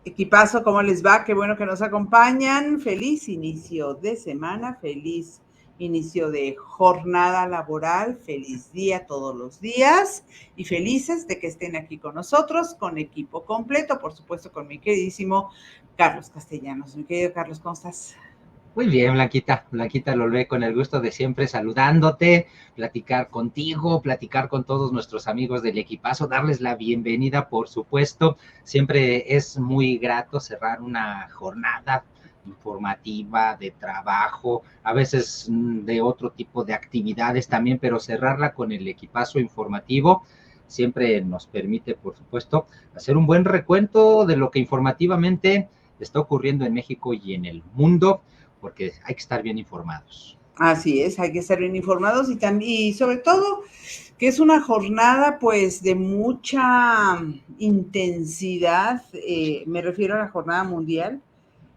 Equipazo, ¿cómo les va? Qué bueno que nos acompañan. Feliz inicio de semana, feliz inicio de jornada laboral, feliz día todos los días y felices de que estén aquí con nosotros, con equipo completo, por supuesto con mi queridísimo Carlos Castellanos. Mi querido Carlos, ¿cómo estás? Muy bien, Blanquita Lolvé, con el gusto de siempre saludándote, platicar contigo, platicar con todos nuestros amigos del equipazo, darles la bienvenida, por supuesto. Siempre es muy grato cerrar una jornada informativa, de trabajo, a veces de otro tipo de actividades también, pero cerrarla con el equipazo informativo siempre nos permite, por supuesto, hacer un buen recuento de lo que informativamente está ocurriendo en México y en el mundo, porque hay que estar bien informados. Así es, hay que estar bien informados y también, y sobre todo que es una jornada pues de mucha intensidad, me refiero a la jornada mundial,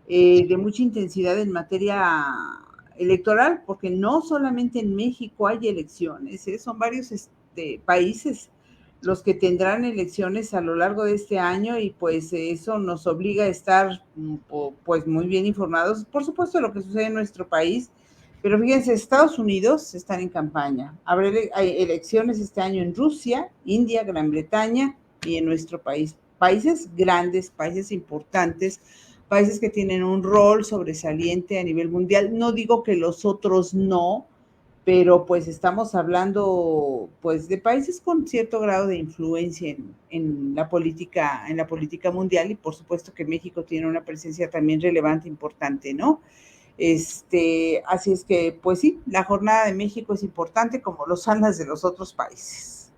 de mucha intensidad en materia electoral, porque no solamente en México hay elecciones, son varios países los que tendrán elecciones a lo largo de este año y pues eso nos obliga a estar pues muy bien informados, por supuesto, de lo que sucede en nuestro país. Pero fíjense, Estados Unidos están en campaña. Hay elecciones este año en Rusia, India, Gran Bretaña y en nuestro país. Países grandes, países importantes, países que tienen un rol sobresaliente a nivel mundial. No digo que los otros no, pero pues estamos hablando pues de países con cierto grado de influencia en la política mundial y por supuesto que México tiene una presencia también relevante, importante, ¿no? Así es que, pues sí, la jornada de México es importante como lo son las de los otros países.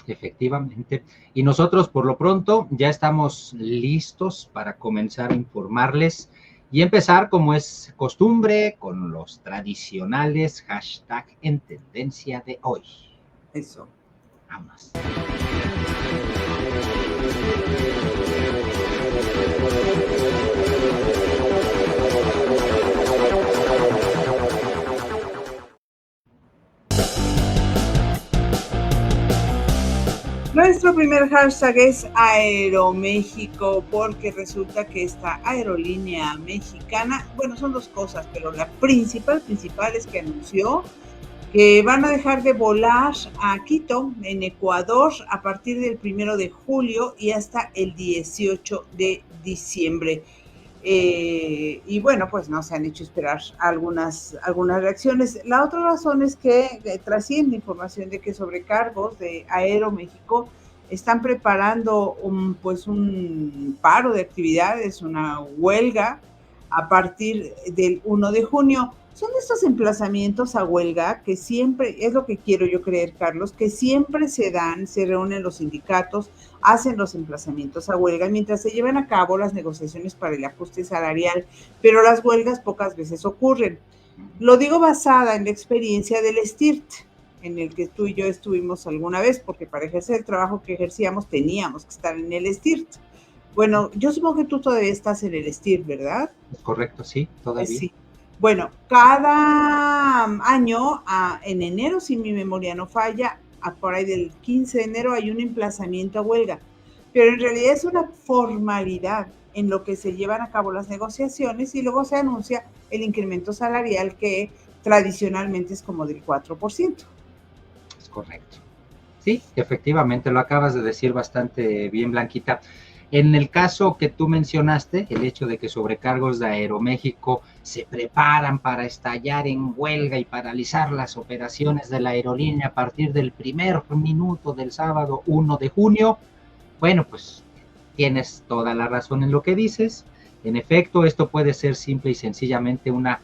Efectivamente. Y nosotros, por lo pronto, ya estamos listos para comenzar a informarles y empezar, como es costumbre, con los tradicionales hashtag en tendencia de hoy. Eso. Vamos. Nuestro primer hashtag es Aeroméxico, porque resulta que esta aerolínea mexicana, bueno, son dos cosas, pero la principal es que anunció que van a dejar de volar a Quito, en Ecuador, a partir del 1 de julio y hasta el 18 de diciembre. Y bueno, pues no se han hecho esperar algunas reacciones. La otra razón es que trasciende información de que sobrecargos de Aeroméxico están preparando pues un paro de actividades, una huelga a partir del 1 de junio. Son estos emplazamientos a huelga que siempre, es lo que quiero yo creer, Carlos, que siempre se dan, se reúnen los sindicatos, hacen los emplazamientos a huelga mientras se llevan a cabo las negociaciones para el ajuste salarial, pero las huelgas pocas veces ocurren. Lo digo basada en la experiencia del STIRT, en el que tú y yo estuvimos alguna vez, porque para ejercer el trabajo que ejercíamos teníamos que estar en el STIRT. Bueno, yo supongo que tú todavía estás en el STIRT, ¿verdad? Correcto, sí, todavía. Sí. Bueno, cada año, en enero, si mi memoria no falla, por ahí del 15 de enero hay un emplazamiento a huelga, pero en realidad es una formalidad en lo que se llevan a cabo las negociaciones y luego se anuncia el incremento salarial que tradicionalmente es como del 4%. Es correcto. Sí, efectivamente, lo acabas de decir bastante bien, Blanquita. En el caso que tú mencionaste, el hecho de que sobrecargos de Aeroméxico se preparan para estallar en huelga y paralizar las operaciones de la aerolínea a partir del primer minuto del sábado 1 de junio, bueno, pues tienes toda la razón en lo que dices. En efecto, esto puede ser simple y sencillamente una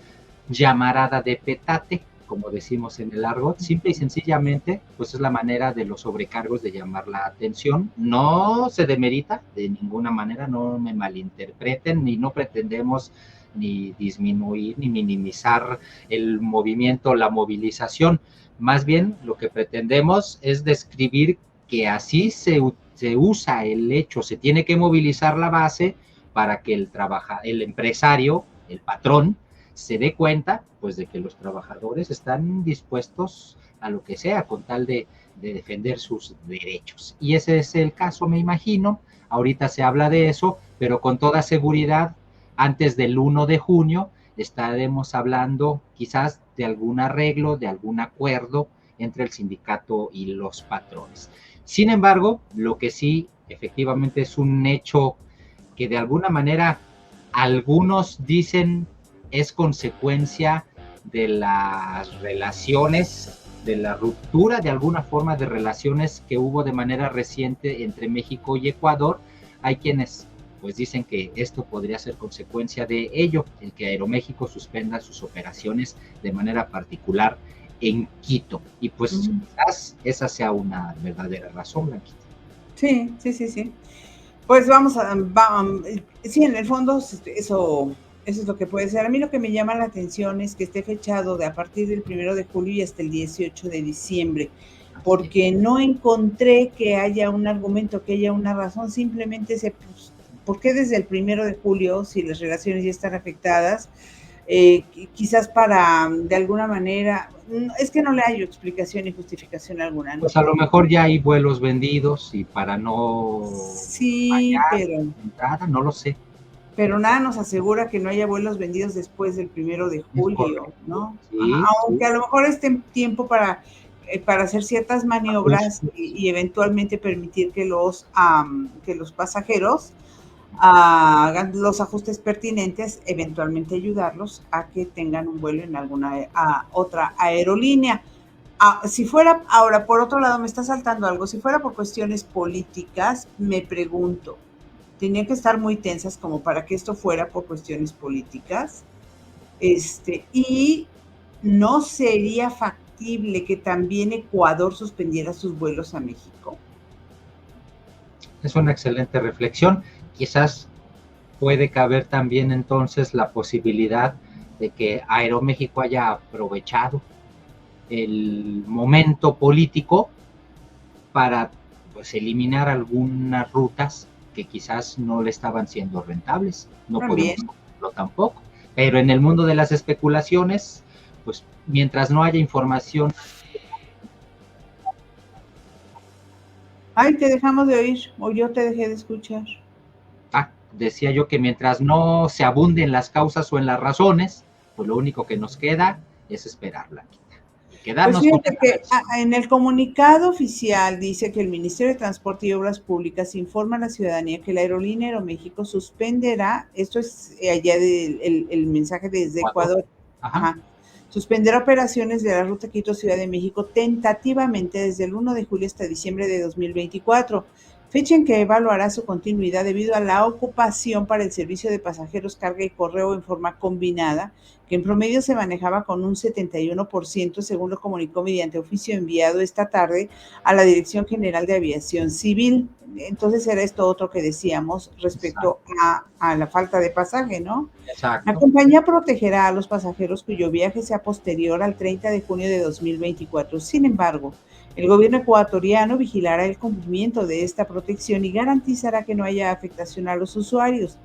llamarada de petate, como decimos en el argot, simple y sencillamente, pues es la manera de los sobrecargos de llamar la atención. No se demerita de ninguna manera, no me malinterpreten, ni no pretendemos ni disminuir ni minimizar el movimiento, la movilización. Más bien, lo que pretendemos es describir que así se usa el hecho, se tiene que movilizar la base para que el empresario, el patrón, se dé cuenta, pues, de que los trabajadores están dispuestos a lo que sea con tal de defender sus derechos. Y ese es el caso, me imagino. Ahorita se habla de eso, pero con toda seguridad, antes del 1 de junio, estaremos hablando quizás de algún arreglo, de algún acuerdo entre el sindicato y los patrones. Sin embargo, lo que sí efectivamente es un hecho que de alguna manera algunos dicen es consecuencia de las relaciones, de la ruptura de alguna forma de relaciones que hubo de manera reciente entre México y Ecuador. Hay quienes pues dicen que esto podría ser consecuencia de ello, el que Aeroméxico suspenda sus operaciones de manera particular en Quito. Y pues quizás esa sea una verdadera razón, Blanquita. Sí, sí, sí, sí. Pues sí, en el fondo eso es lo que puede ser. A mí lo que me llama la atención es que esté fechado de a partir del 1 de julio y hasta el 18 de diciembre, porque no encontré que haya un argumento, que haya una razón, simplemente ¿por qué desde el 1 de julio, si las relaciones ya están afectadas? Quizás para, de alguna manera, es que no le hallo explicación ni justificación alguna, ¿no? Pues a lo mejor ya hay vuelos vendidos y para no sí, pero entrada, no lo sé. Pero nada nos asegura que no haya vuelos vendidos después del 1 de julio, ¿no? Sí, aunque a lo mejor esté tiempo para hacer ciertas maniobras y eventualmente permitir que los pasajeros hagan los ajustes pertinentes, eventualmente ayudarlos a que tengan un vuelo en alguna otra aerolínea. Si fuera, ahora por otro lado me está saltando algo, si fuera por cuestiones políticas, me pregunto, tenían que estar muy tensas como para que esto fuera por cuestiones políticas, y no sería factible que también Ecuador suspendiera sus vuelos a México. Es una excelente reflexión. Quizás puede caber también entonces la posibilidad de que Aeroméxico haya aprovechado el momento político para pues eliminar algunas rutas que quizás no le estaban siendo rentables, no podemos saberlo tampoco, pero en el mundo de las especulaciones, pues mientras no haya información. Ay, te dejamos de oír, o yo te dejé de escuchar. Decía yo que mientras no se abunde en las causas o en las razones, pues lo único que nos queda es esperarla. Pues fíjate que en el comunicado oficial dice que el Ministerio de Transporte y Obras Públicas informa a la ciudadanía que la aerolínea Aeroméxico suspenderá, esto es allá el mensaje desde Ecuador, suspenderá operaciones de la ruta Quito-Ciudad de México tentativamente desde el 1 de julio hasta diciembre de 2024, fecha en que evaluará su continuidad debido a la ocupación para el servicio de pasajeros, carga y correo en forma combinada, que en promedio se manejaba con un 71%, según lo comunicó mediante oficio enviado esta tarde a la Dirección General de Aviación Civil. Entonces era esto otro que decíamos respecto a la falta de pasaje, ¿no? Exacto. La compañía protegerá a los pasajeros cuyo viaje sea posterior al 30 de junio de 2024. Sin embargo, el gobierno ecuatoriano vigilará el cumplimiento de esta protección y garantizará que no haya afectación a los usuarios.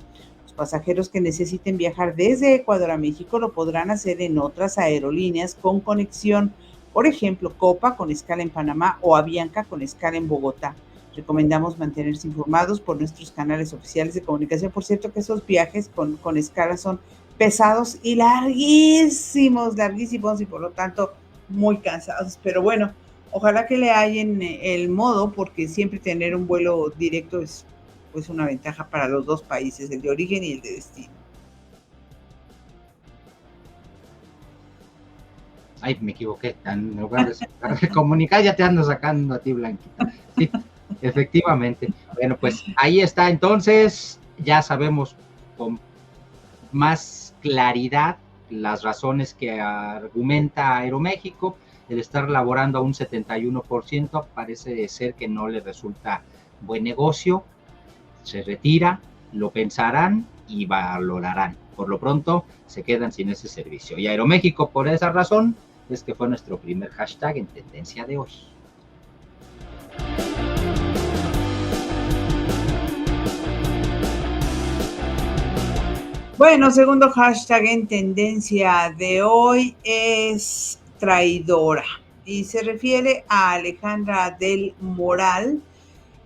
Los pasajeros que necesiten viajar desde Ecuador a México lo podrán hacer en otras aerolíneas con conexión, por ejemplo, Copa con escala en Panamá o Avianca con escala en Bogotá. Recomendamos mantenerse informados por nuestros canales oficiales de comunicación. Por cierto que esos viajes con escala son pesados y larguísimos, y por lo tanto muy cansados. Pero bueno, ojalá que le hallen el modo, porque siempre tener un vuelo directo es pues una ventaja para los dos países, el de origen y el de destino. Ay, me equivoqué, en lugar de comunicar ya te ando sacando a ti, Blanquita. Sí, efectivamente. Bueno, pues ahí está, entonces ya sabemos con más claridad las razones que argumenta Aeroméxico. El estar laborando a un 71% parece ser que no le resulta buen negocio. Se retira, lo pensarán y valorarán. Por lo pronto se quedan sin ese servicio. Y Aeroméxico, por esa razón, es que fue nuestro primer hashtag en tendencia de hoy. Bueno, segundo hashtag en tendencia de hoy es traidora y se refiere a Alejandra del Moral,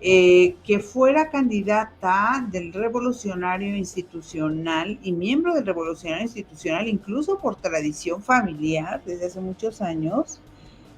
que fuera candidata del Revolucionario Institucional y miembro del Revolucionario Institucional, incluso por tradición familiar desde hace muchos años.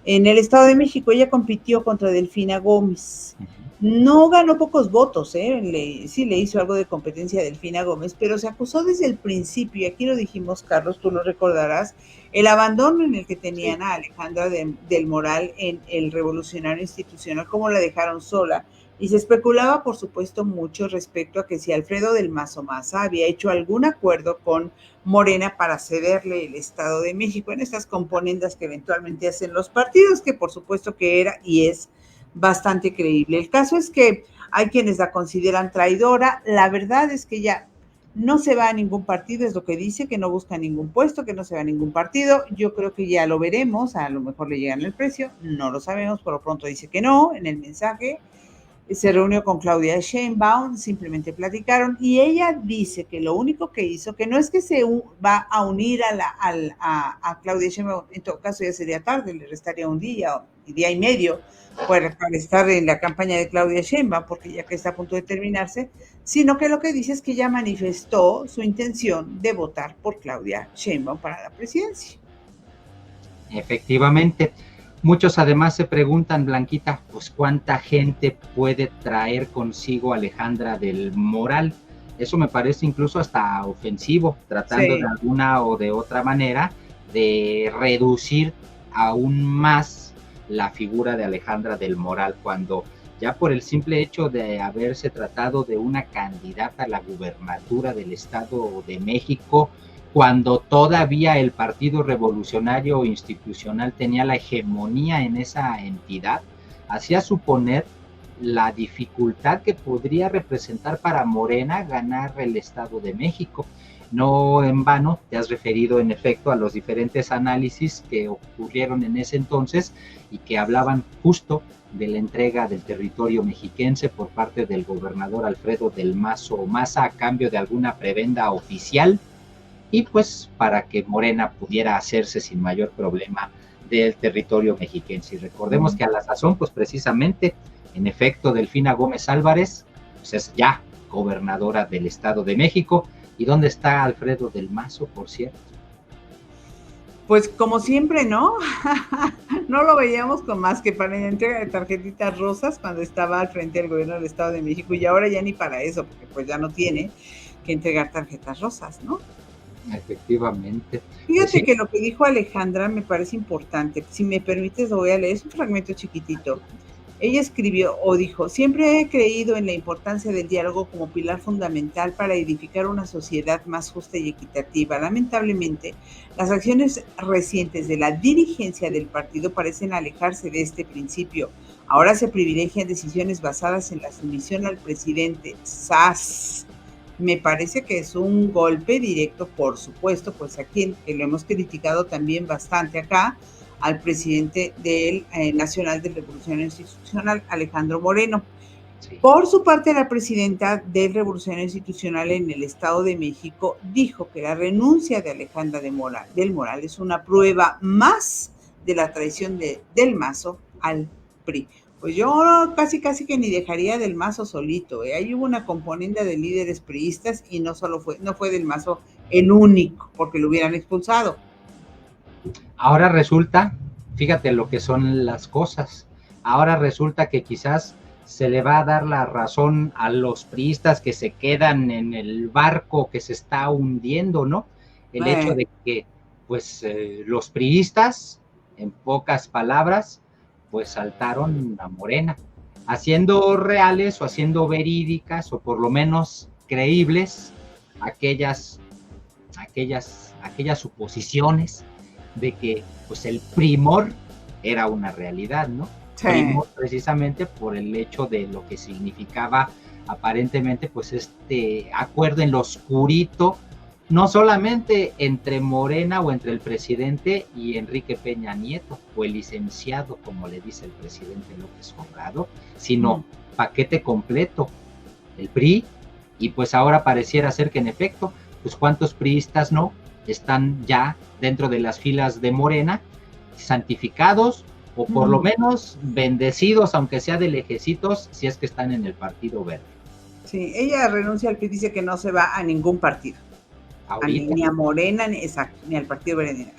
En el Estado de México ella compitió contra Delfina Gómez. No ganó pocos votos, sí le hizo algo de competencia a Delfina Gómez, pero se acusó desde el principio, y aquí lo dijimos, Carlos, tú lo recordarás, el abandono en el que tenían a Alejandra del Moral en el Revolucionario Institucional, cómo la dejaron sola. Y se especulaba, por supuesto, mucho respecto a que si Alfredo del Mazo Maza había hecho algún acuerdo con Morena para cederle el Estado de México en estas componendas que eventualmente hacen los partidos, que por supuesto que era y es bastante creíble. El caso es que hay quienes la consideran traidora. La verdad es que ella no se va a ningún partido, es lo que dice, que no busca ningún puesto, que no se va a ningún partido. Yo creo que ya lo veremos, a lo mejor le llegan el precio, no lo sabemos, por lo pronto dice que no en el mensaje. Se reunió con Claudia Sheinbaum, simplemente platicaron y ella dice que lo único que hizo, que no es que se va a unir a Claudia Sheinbaum, en todo caso ya sería tarde, le restaría un día y medio para estar en la campaña de Claudia Sheinbaum, porque ya que está a punto de terminarse, sino que lo que dice es que ya manifestó su intención de votar por Claudia Sheinbaum para la presidencia. Efectivamente. Muchos además se preguntan, Blanquita, pues cuánta gente puede traer consigo Alejandra del Moral. Eso me parece incluso hasta ofensivo, tratando de alguna o de otra manera de reducir aún más la figura de Alejandra del Moral, cuando ya por el simple hecho de haberse tratado de una candidata a la gubernatura del Estado de México, cuando todavía el Partido Revolucionario Institucional tenía la hegemonía en esa entidad, hacía suponer la dificultad que podría representar para Morena ganar el Estado de México. No en vano te has referido en efecto a los diferentes análisis que ocurrieron en ese entonces y que hablaban justo de la entrega del territorio mexiquense por parte del gobernador Alfredo del Mazo Maza a cambio de alguna prebenda oficial, y pues para que Morena pudiera hacerse sin mayor problema del territorio mexiquense. Y recordemos que a la sazón, pues precisamente, en efecto, Delfina Gómez Álvarez, pues es ya gobernadora del Estado de México. ¿Y dónde está Alfredo del Mazo, por cierto? Pues como siempre, ¿no? No lo veíamos con más que para la entrega de tarjetitas rosas cuando estaba al frente del gobierno del Estado de México, y ahora ya ni para eso, porque pues ya no tiene que entregar tarjetas rosas, ¿no? Efectivamente. Fíjate sí, que lo que dijo Alejandra me parece importante. Si me permites, lo voy a leer. Es un fragmento chiquitito. Ella escribió o dijo: siempre he creído en la importancia del diálogo como pilar fundamental para edificar una sociedad más justa y equitativa. Lamentablemente, las acciones recientes de la dirigencia del partido parecen alejarse de este principio. Ahora se privilegian decisiones basadas en la sumisión al presidente. ¡Sas! Me parece que es un golpe directo, por supuesto, pues a quien que lo hemos criticado también bastante acá, al presidente del Nacional del Revolucionario Institucional, Alejandro Moreno. Sí. Por su parte, la presidenta del Revolucionario Institucional en el Estado de México dijo que la renuncia de Alejandra del Moral es una prueba más de la traición del Mazo al PRI. Pues yo casi que ni dejaría del Mazo solito. Ahí hubo una componenda de líderes priistas y no fue del Mazo el único, porque lo hubieran expulsado. Ahora resulta, fíjate lo que son las cosas, ahora resulta que quizás se le va a dar la razón a los priistas que se quedan en el barco que se está hundiendo, ¿no? El hecho de que, pues, los priistas, en pocas palabras, pues saltaron a Morena, haciendo reales o haciendo verídicas o por lo menos creíbles aquellas suposiciones de que pues el primor era una realidad, ¿no? Sí. Primor precisamente por el hecho de lo que significaba aparentemente pues este acuerdo en lo oscurito, no solamente entre Morena o entre el presidente y Enrique Peña Nieto, o el licenciado, como le dice el presidente López Obrador, sino paquete completo, el PRI, y pues ahora pareciera ser que en efecto pues cuántos priistas no están ya dentro de las filas de Morena, santificados o por lo menos bendecidos, aunque sea de lejecitos, si es que están en el Partido Verde. Sí, ella renuncia al PRI, dice que no se va a ningún partido, ni a Morena, ni al Partido Verde.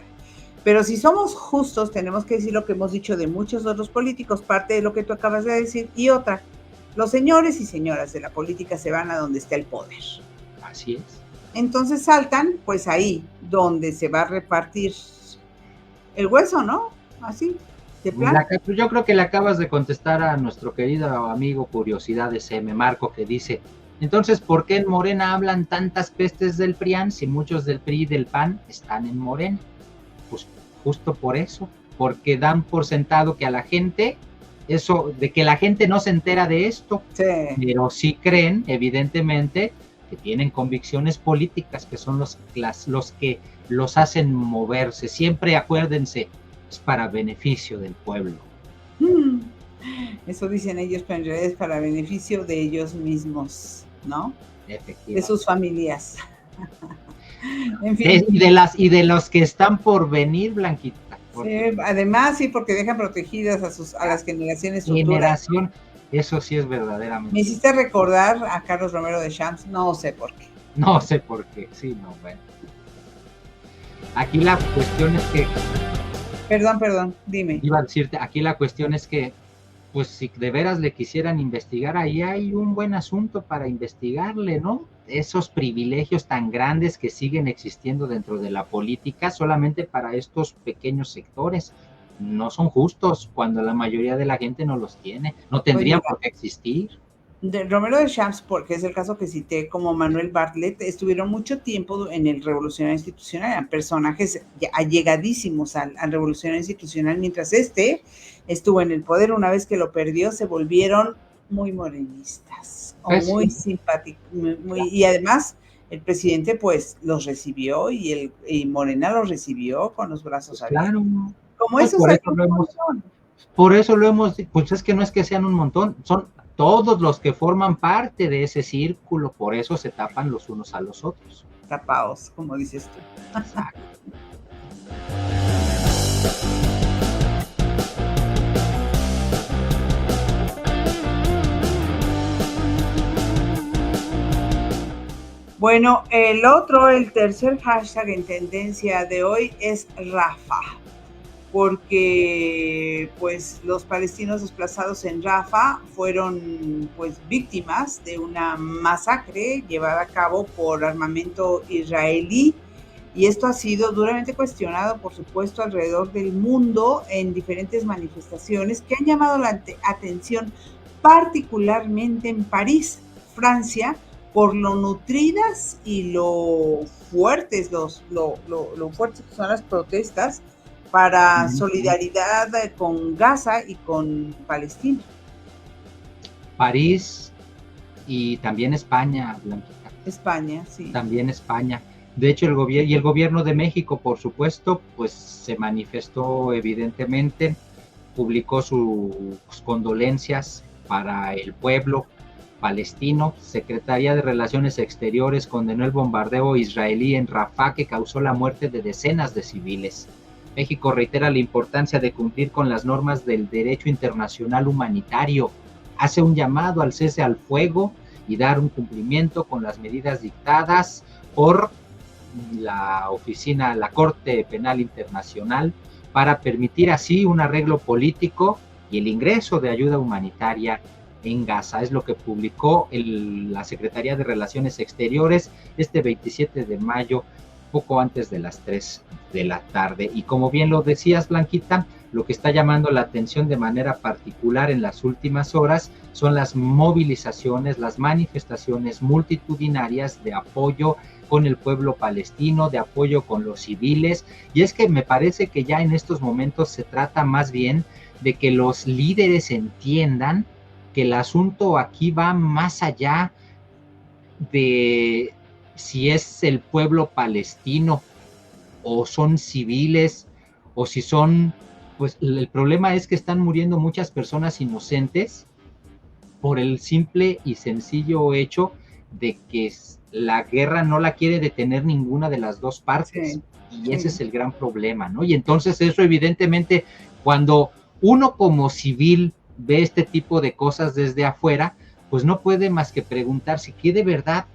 Pero si somos justos, tenemos que decir lo que hemos dicho de muchos otros políticos, parte de lo que tú acabas de decir, y otra, los señores y señoras de la política se van a donde está el poder. Así es. Entonces saltan, pues ahí, donde se va a repartir el hueso, ¿no? Así, de plan. Yo creo que le acabas de contestar a nuestro querido amigo Curiosidades M, Marco, que dice, entonces, ¿por qué en Morena hablan tantas pestes del PRIAN si muchos del PRI y del PAN están en Morena? Pues justo por eso, porque dan por sentado que a la gente, eso, de que la gente no se entera de esto, sí, pero sí creen, evidentemente, que tienen convicciones políticas, que son los que los hacen moverse. Siempre acuérdense, es para beneficio del pueblo. Eso dicen ellos, pero en realidad es para beneficio de ellos mismos, ¿no? De sus familias. En fin. Y de los que están por venir, Blanquita. Sí, además, sí, porque dejan protegidas a las generaciones futuras. Eso sí es verdaderamente. Me hiciste recordar a Carlos Romero de Champs, no sé por qué. No sé por qué, sí, no, bueno. Aquí la cuestión es que... Perdón, dime. Iba a decirte, aquí la cuestión es que, pues si de veras le quisieran investigar, ahí hay un buen asunto para investigarle, ¿no? Esos privilegios tan grandes que siguen existiendo dentro de la política solamente para estos pequeños sectores. No son justos cuando la mayoría de la gente no los tiene. No tendrían por qué existir. De Romero de Champs, porque es el caso que cité, como Manuel Bartlett, estuvieron mucho tiempo en el Revolucionario Institucional, eran personajes allegadísimos al Revolucionario Institucional, mientras estuvo en el poder. Una vez que lo perdió, se volvieron muy morenistas, o muy simpáticos, y además el presidente pues los recibió, y Morena los recibió con los brazos abiertos. Claro. Como pues por eso lo hemos, pues es que no es que sean un montón, son todos los que forman parte de ese círculo, por eso se tapan los unos a los otros. Tapaos, como dices tú. Exacto. Bueno, el tercer hashtag en tendencia de hoy es Rafah, porque pues los palestinos desplazados en Rafah fueron pues víctimas de una masacre llevada a cabo por armamento israelí, y esto ha sido duramente cuestionado, por supuesto, alrededor del mundo en diferentes manifestaciones que han llamado la atención, particularmente en París, Francia, por lo nutridas y lo fuertes, lo fuertes que son las protestas para solidaridad con Gaza y con Palestina. París y también España, Blanquita. España, sí. También España. De hecho, el gobierno de México, por supuesto, pues se manifestó evidentemente, publicó sus condolencias para el pueblo palestino. Secretaría de Relaciones Exteriores condenó el bombardeo israelí en Rafah que causó la muerte de decenas de civiles. México reitera la importancia de cumplir con las normas del derecho internacional humanitario, hace un llamado al cese al fuego y dar un cumplimiento con las medidas dictadas por la Corte Penal Internacional para permitir así un arreglo político y el ingreso de ayuda humanitaria en Gaza. Es lo que publicó la Secretaría de Relaciones Exteriores este 27 de mayo, poco antes de las 3 de la tarde. Y como bien lo decías, Blanquita, lo que está llamando la atención de manera particular en las últimas horas son las movilizaciones, las manifestaciones multitudinarias de apoyo con el pueblo palestino, de apoyo con los civiles. Y es que me parece que ya en estos momentos se trata más bien de que los líderes entiendan que el asunto aquí va más allá de si es el pueblo palestino o son civiles o si son, pues el problema es que están muriendo muchas personas inocentes por el simple y sencillo hecho de que la guerra no la quiere detener ninguna de las dos partes. Sí, y ese es el gran problema, ¿no? Y entonces eso evidentemente, cuando uno como civil ve este tipo de cosas desde afuera, pues no puede más que preguntarse que de verdad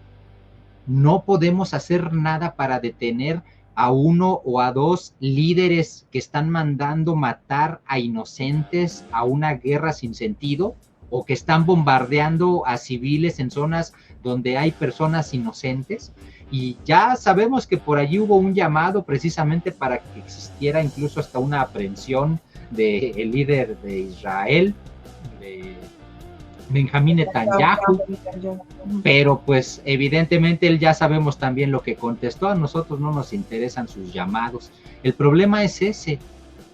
no podemos hacer nada para detener a uno o a dos líderes que están mandando matar a inocentes a una guerra sin sentido, o que están bombardeando a civiles en zonas donde hay personas inocentes. Y ya sabemos que por allí hubo un llamado precisamente para que existiera incluso hasta una aprehensión del líder de Israel, de Benjamín Netanyahu, pero pues evidentemente él ya sabemos también lo que contestó. A nosotros no nos interesan sus llamados. El problema es ese: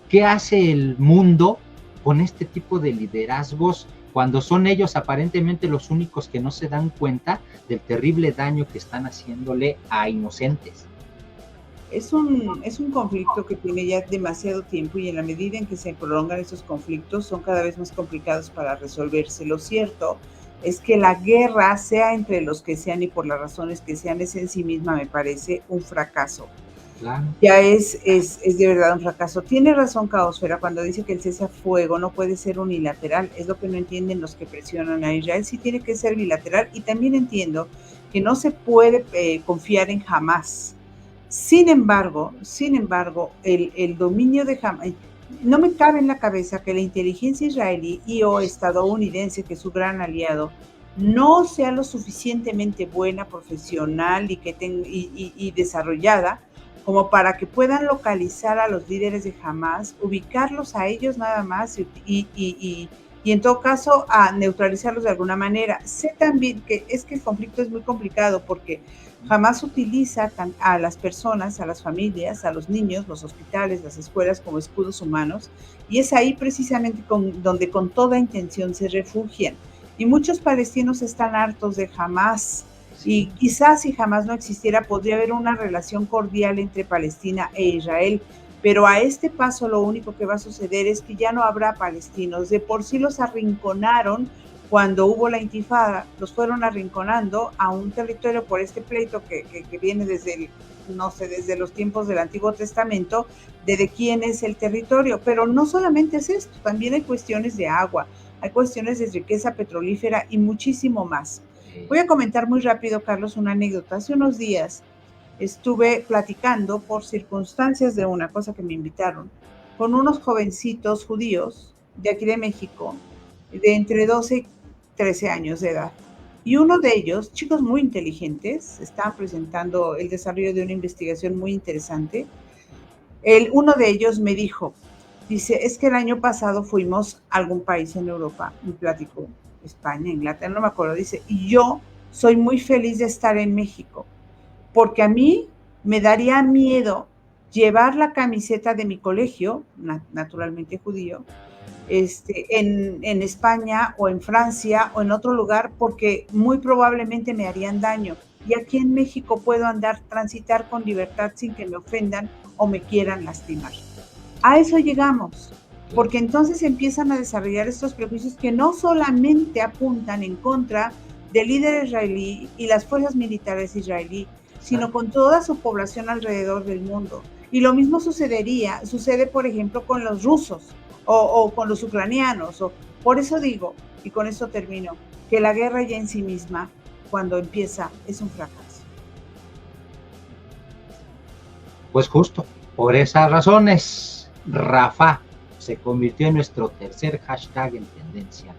¿qué hace el mundo con este tipo de liderazgos cuando son ellos aparentemente los únicos que no se dan cuenta del terrible daño que están haciéndole a inocentes? Es un conflicto que tiene ya demasiado tiempo, y en la medida en que se prolongan esos conflictos son cada vez más complicados para resolverse. Lo cierto es que la guerra, sea entre los que sean y por las razones que sean, es en sí misma, me parece, un fracaso. Claro. Ya es de verdad un fracaso. Tiene razón Caosfera cuando dice que el cese a fuego no puede ser unilateral. Es lo que no entienden los que presionan a Israel. Sí tiene que ser bilateral, y también entiendo que no se puede confiar en Hamás. Sin embargo, el dominio de Hamás, no me cabe en la cabeza que la inteligencia israelí y o estadounidense, que es su gran aliado, no sea lo suficientemente buena, profesional y desarrollada como para que puedan localizar a los líderes de Hamás, ubicarlos a ellos nada más y en todo caso a neutralizarlos de alguna manera. Sé también que el conflicto es muy complicado porque Hamás utiliza a las personas, a las familias, a los niños, los hospitales, las escuelas como escudos humanos, y es ahí precisamente donde con toda intención se refugian. Y muchos palestinos están hartos de Hamás, y quizás si Hamás no existiera podría haber una relación cordial entre Palestina e Israel, pero a este paso lo único que va a suceder es que ya no habrá palestinos. De por sí los arrinconaron cuando hubo la intifada, los fueron arrinconando a un territorio por este pleito que viene desde desde los tiempos del Antiguo Testamento, de quién es el territorio. Pero no solamente es esto, también hay cuestiones de agua, hay cuestiones de riqueza petrolífera y muchísimo más. Voy a comentar muy rápido, Carlos, una anécdota. Hace unos días estuve platicando por circunstancias de una cosa que me invitaron con unos jovencitos judíos de aquí de México, de entre 12 y 13 años de edad. Y uno de ellos, chicos muy inteligentes, estaban presentando el desarrollo de una investigación muy interesante. Uno de ellos me dice, es que el año pasado fuimos a algún país en Europa, me platicó, España, Inglaterra, no me acuerdo, dice, y yo soy muy feliz de estar en México, porque a mí me daría miedo llevar la camiseta de mi colegio, naturalmente judío, en España o en Francia o en otro lugar, porque muy probablemente me harían daño. Y aquí en México puedo transitar con libertad sin que me ofendan o me quieran lastimar. A eso llegamos, porque entonces empiezan a desarrollar estos prejuicios que no solamente apuntan en contra del líder israelí y las fuerzas militares israelí, sino con toda su población alrededor del mundo. Y lo mismo sucede por ejemplo con los rusos o con los ucranianos. Por eso digo, y con eso termino, que la guerra ya en sí misma, cuando empieza, es un fracaso. Pues justo, por esas razones, Rafah se convirtió en nuestro tercer hashtag en tendencia.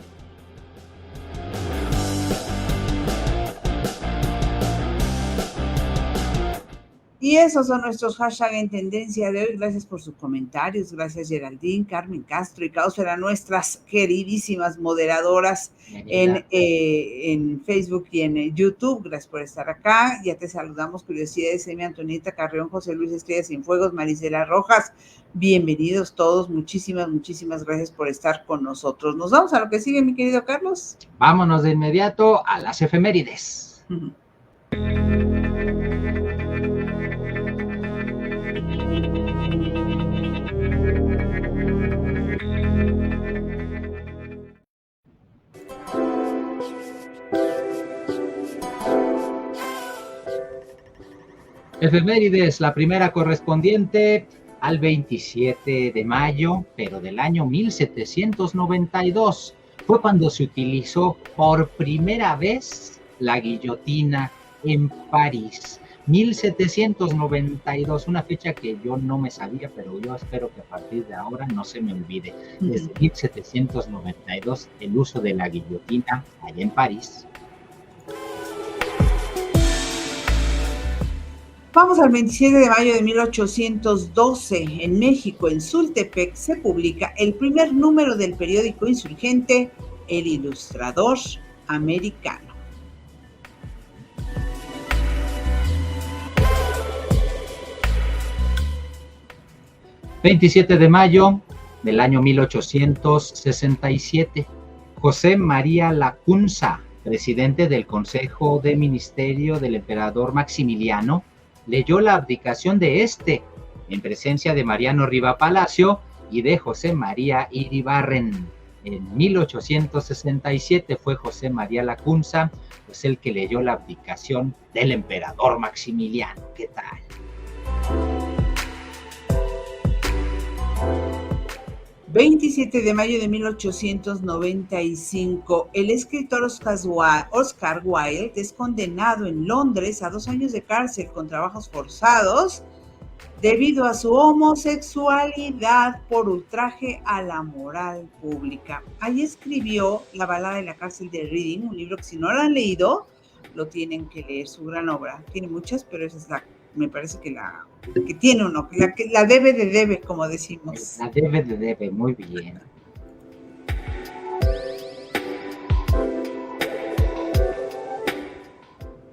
Y esos son nuestros hashtags en tendencia de hoy. Gracias por sus comentarios. Gracias Geraldine, Carmen Castro y Caosfera, nuestras queridísimas moderadoras en Facebook y en YouTube. Gracias por estar acá. Ya te saludamos. Curiosidades, Emi, Antonieta Carrión, José Luis Estrella Cienfuegos, Marisela Rojas. Bienvenidos todos. Muchísimas gracias por estar con nosotros. Nos vamos a lo que sigue, mi querido Carlos. Vámonos de inmediato a las efemérides. Efemérides, la primera correspondiente al 27 de mayo, pero del año 1792. Fue cuando se utilizó por primera vez la guillotina en París. 1792, una fecha que yo no me sabía, pero yo espero que a partir de ahora no se me olvide. Desde 1792, el uso de la guillotina allá en París. Vamos al 27 de mayo de 1812. En México, en Sultepec, se publica el primer número del periódico insurgente El Ilustrador Americano. 27 de mayo del año 1867, José María Lacunza, presidente del Consejo de Ministerio del emperador Maximiliano, leyó la abdicación de este en presencia de Mariano Riva Palacio y de José María Iribarren. En 1867 fue José María Lacunza, pues el que leyó la abdicación del emperador Maximiliano. ¿Qué tal? ...27 de mayo de 1895... el escritor Oscar Wilde es condenado en Londres a 2 años de cárcel con trabajos forzados debido a su homosexualidad por ultraje a la moral pública. Ahí escribió La balada de la cárcel de Reading, un libro que si no lo han leído, lo tienen que leer, su gran obra. Tiene muchas, pero esa es me parece que tiene uno, la debe de debe, como decimos. La debe de debe, muy bien.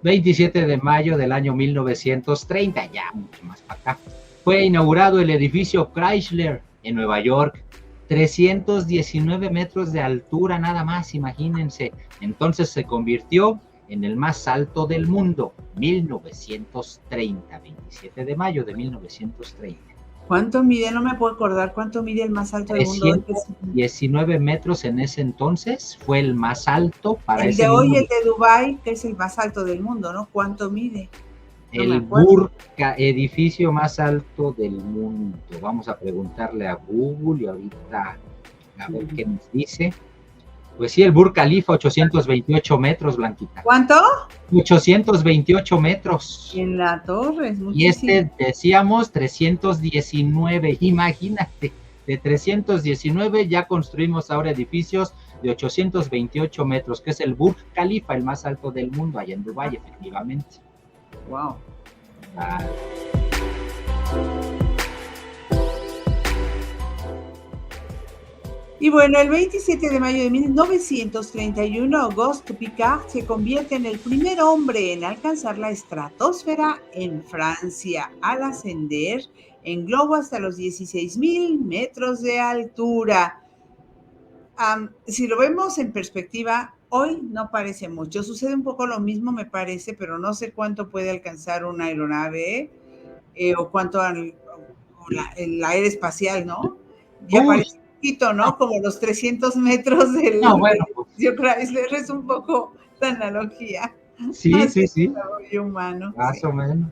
...27 de mayo del año 1930, ya mucho más para acá... fue inaugurado el edificio Chrysler en Nueva York... 319 metros de altura nada más, imagínense. Entonces se convirtió en el más alto del mundo, 1930, 27 de mayo de 1930. ¿Cuánto mide? No me puedo acordar. ¿Cuánto mide el más alto del mundo? 319 metros en ese entonces, fue el más alto para el de hoy, mundo. El de Dubái, que es el más alto del mundo, ¿no? ¿Cuánto mide? No el Burj, edificio más alto del mundo. Vamos a preguntarle a Google y ahorita a ver qué nos dice. Pues sí, el Burj Khalifa, 828 metros, Blanquita. ¿Cuánto? 828 metros. En la torre, es muchísimo. Y este, decíamos, 319, imagínate, de 319 ya construimos ahora edificios de 828 metros, que es el Burj Khalifa, el más alto del mundo, allá en Dubái, efectivamente. Wow. Y bueno, el 27 de mayo de 1931, Auguste Piccard se convierte en el primer hombre en alcanzar la estratosfera en Francia, al ascender en globo hasta los 16,000 metros de altura. Si lo vemos en perspectiva, hoy no parece mucho. Sucede un poco lo mismo, me parece, pero no sé cuánto puede alcanzar una aeronave o cuánto el aire espacial, ¿no? Ya parece poquito, ¿no? Como los 300 metros del Chrysler, es un poco la analogía. Sí, sí. Desarrollo humano. Más o menos.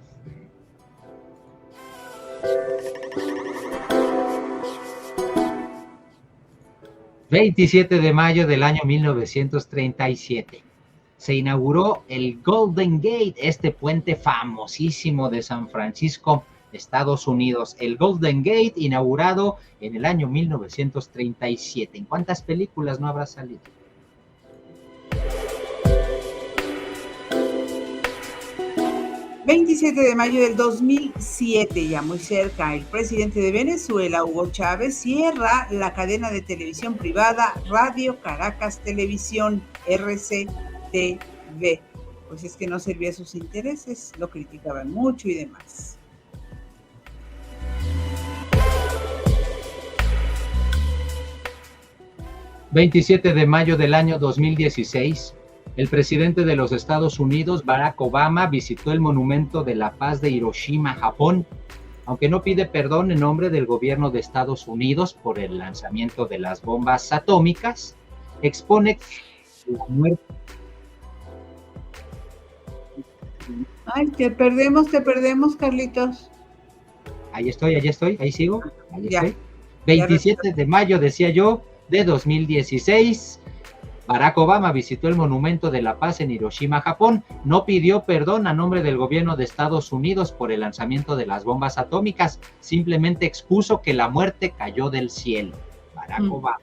...27 de mayo del año 1937... se inauguró el Golden Gate, este puente famosísimo de San Francisco, Estados Unidos. El Golden Gate, inaugurado en el año 1937. ¿En cuántas películas no habrá salido? ...27 de mayo del 2007, ya muy cerca, el presidente de Venezuela, Hugo Chávez, cierra la cadena de televisión privada Radio Caracas Televisión, RCTV. Pues es que no servía a sus intereses, lo criticaban mucho y demás. ...27 de mayo del año 2016... el presidente de los Estados Unidos, Barack Obama, visitó el Monumento de la Paz de Hiroshima, Japón, aunque no pide perdón en nombre del gobierno de Estados Unidos por el lanzamiento de las bombas atómicas, expone la muerte Ay, te perdemos, Carlitos. Ahí estoy, ahí sigo, ahí Ya, estoy. 27 de mayo, decía yo, de 2016, Barack Obama visitó el Monumento de la Paz en Hiroshima, Japón. No pidió perdón a nombre del gobierno de Estados Unidos por el lanzamiento de las bombas atómicas, simplemente expuso que la muerte cayó del cielo. Barack Obama.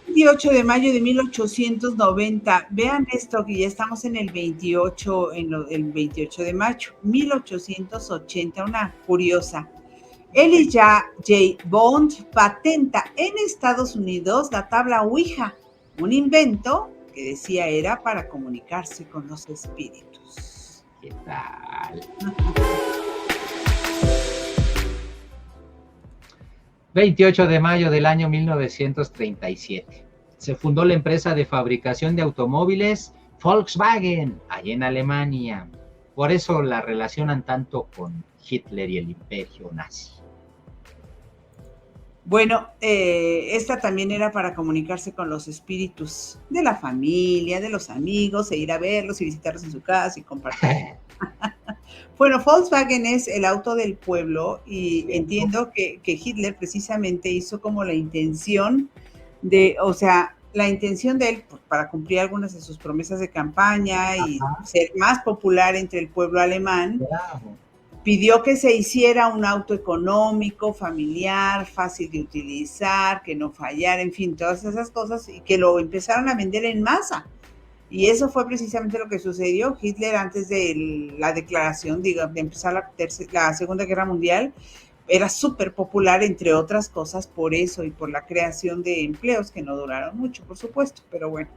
28 de mayo de 1890. Vean esto, que ya estamos en el 28, el 28 de mayo, 1880, una curiosa. Elijah J. Bond patenta en Estados Unidos la tabla Ouija, un invento que decía era para comunicarse con los espíritus. ¿Qué tal? 28 de mayo del año 1937. Se fundó la empresa de fabricación de automóviles Volkswagen, allá en Alemania. Por eso la relacionan tanto con Hitler y el imperio nazi. Bueno, esta también era para comunicarse con los espíritus de la familia, de los amigos, e ir a verlos y visitarlos en su casa y compartir. Bueno, Volkswagen es el auto del pueblo y entiendo que Hitler precisamente hizo como la intención de, o sea, la intención de él pues, para cumplir algunas de sus promesas de campaña y ser más popular entre el pueblo alemán. Claro. Pidió que se hiciera un auto económico, familiar, fácil de utilizar, que no fallara, en fin, todas esas cosas, y que lo empezaron a vender en masa. Y eso fue precisamente lo que sucedió. Hitler, antes de la declaración, de empezar la Segunda Guerra Mundial, era súper popular, entre otras cosas, por eso y por la creación de empleos que no duraron mucho, por supuesto, pero bueno.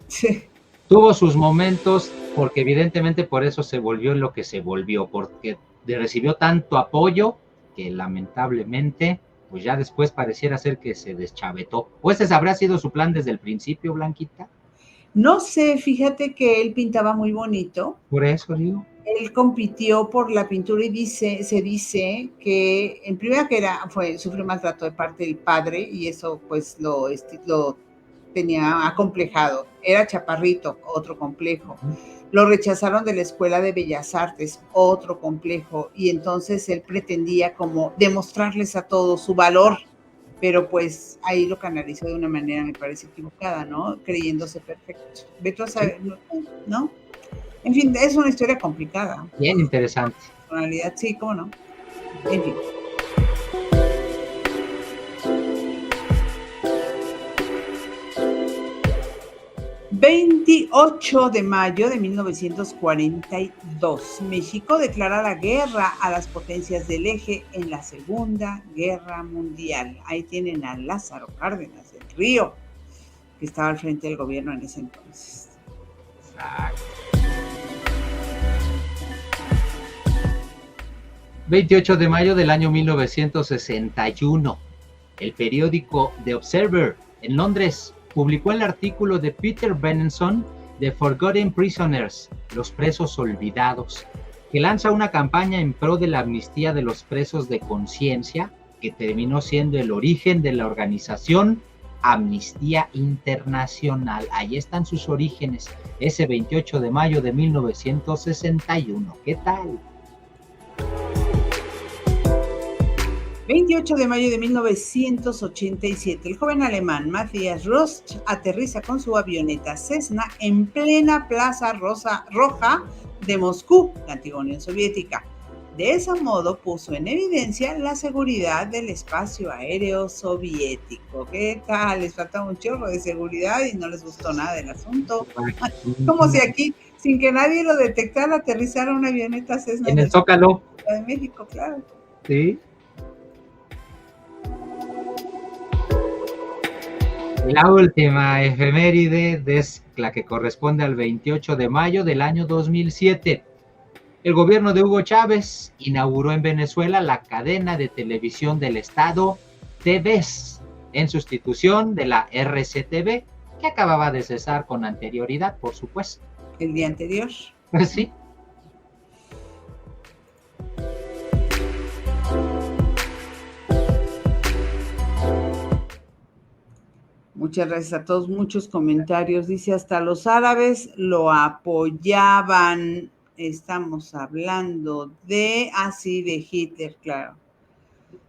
Sí. Tuvo sus momentos, porque evidentemente por eso se volvió lo que se volvió, porque recibió tanto apoyo que lamentablemente, pues ya después pareciera ser que se deschavetó. ¿O ese habrá sido su plan desde el principio, Blanquita? No sé, fíjate que él pintaba muy bonito. Por eso digo. Él compitió por la pintura y se dice que en primera que sufrió maltrato de parte del padre y eso pues lo tenía acomplejado. Era chaparrito, otro complejo. Lo rechazaron de la Escuela de Bellas Artes, otro complejo, y entonces él pretendía como demostrarles a todos su valor, pero pues ahí lo canalizó de una manera, me parece, equivocada, ¿no? Creyéndose perfecto. Vete a saber, ¿no? En fin, es una historia complicada. Bien interesante. Personalidad, sí, cómo no. En fin. ...28 de mayo de 1942... México declara la guerra a las potencias del eje en la Segunda Guerra Mundial. Ahí tienen a Lázaro Cárdenas del Río, que estaba al frente del gobierno en ese entonces. Exacto. 28 de mayo del año 1961, el periódico The Observer en Londres publicó el artículo de Peter Benenson de Forgotten Prisoners, los presos olvidados, que lanza una campaña en pro de la amnistía de los presos de conciencia, que terminó siendo el origen de la organización Amnistía Internacional. Ahí están sus orígenes, ese 28 de mayo de 1961. ¿Qué tal? 28 de mayo de 1987, el joven alemán Matthias Rust aterriza con su avioneta Cessna en plena Plaza Roja de Moscú, la antigua Unión Soviética. De ese modo puso en evidencia la seguridad del espacio aéreo soviético. ¿Qué tal? Les faltaba un chorro de seguridad y no les gustó nada del asunto. Como si aquí, sin que nadie lo detectara, aterrizara una avioneta Cessna en el Zócalo de México, claro. Sí. La última efeméride es la que corresponde al 28 de mayo del año 2007. El gobierno de Hugo Chávez inauguró en Venezuela la cadena de televisión del Estado TVS, en sustitución de la RCTV, que acababa de cesar con anterioridad, por supuesto. ¿El día anterior? Pues sí. Muchas gracias a todos, muchos comentarios. Dice, hasta los árabes lo apoyaban. Estamos hablando de, sí, de Hitler, claro.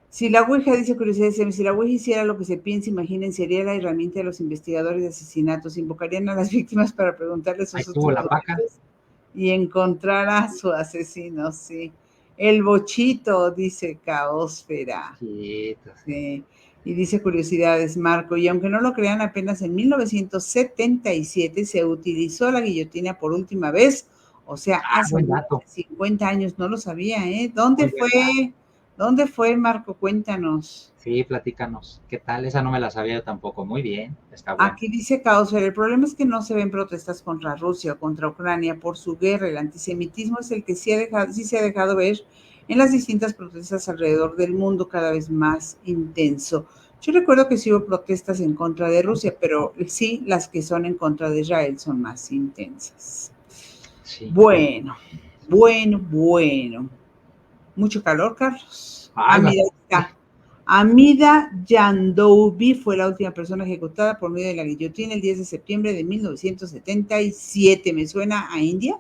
Si la Ouija, dice curiosidad, si la Ouija hiciera lo que se piensa, imaginen, sería la herramienta de los investigadores de asesinatos. Invocarían a las víctimas para preguntarles Ahí sus tuvo otros la paca. dominios y encontrar a su asesino, sí. El bochito, dice Caosfera. Sí. Sí. Y dice curiosidades, Marco, y aunque no lo crean, apenas en 1977 se utilizó la guillotina por última vez, o sea, hace Buen dato. 50 años, no lo sabía, ¿eh? Muy buen dato. ¿Dónde fue, Marco? Cuéntanos. Sí, platícanos. ¿Qué tal? Esa no me la sabía yo tampoco. Muy bien, está bueno. Aquí dice Caosfer, el problema es que no se ven protestas contra Rusia o contra Ucrania por su guerra. El antisemitismo es el que sí se ha dejado ver en las distintas protestas alrededor del mundo, cada vez más intenso. Yo recuerdo que sí hubo protestas en contra de Rusia, pero sí, las que son en contra de Israel son más intensas. Sí. Bueno. Mucho calor, Carlos. Mira, está. Amida Yandoubi fue la última persona ejecutada por medio de la guillotina el 10 de septiembre de 1977. ¿Me suena a India?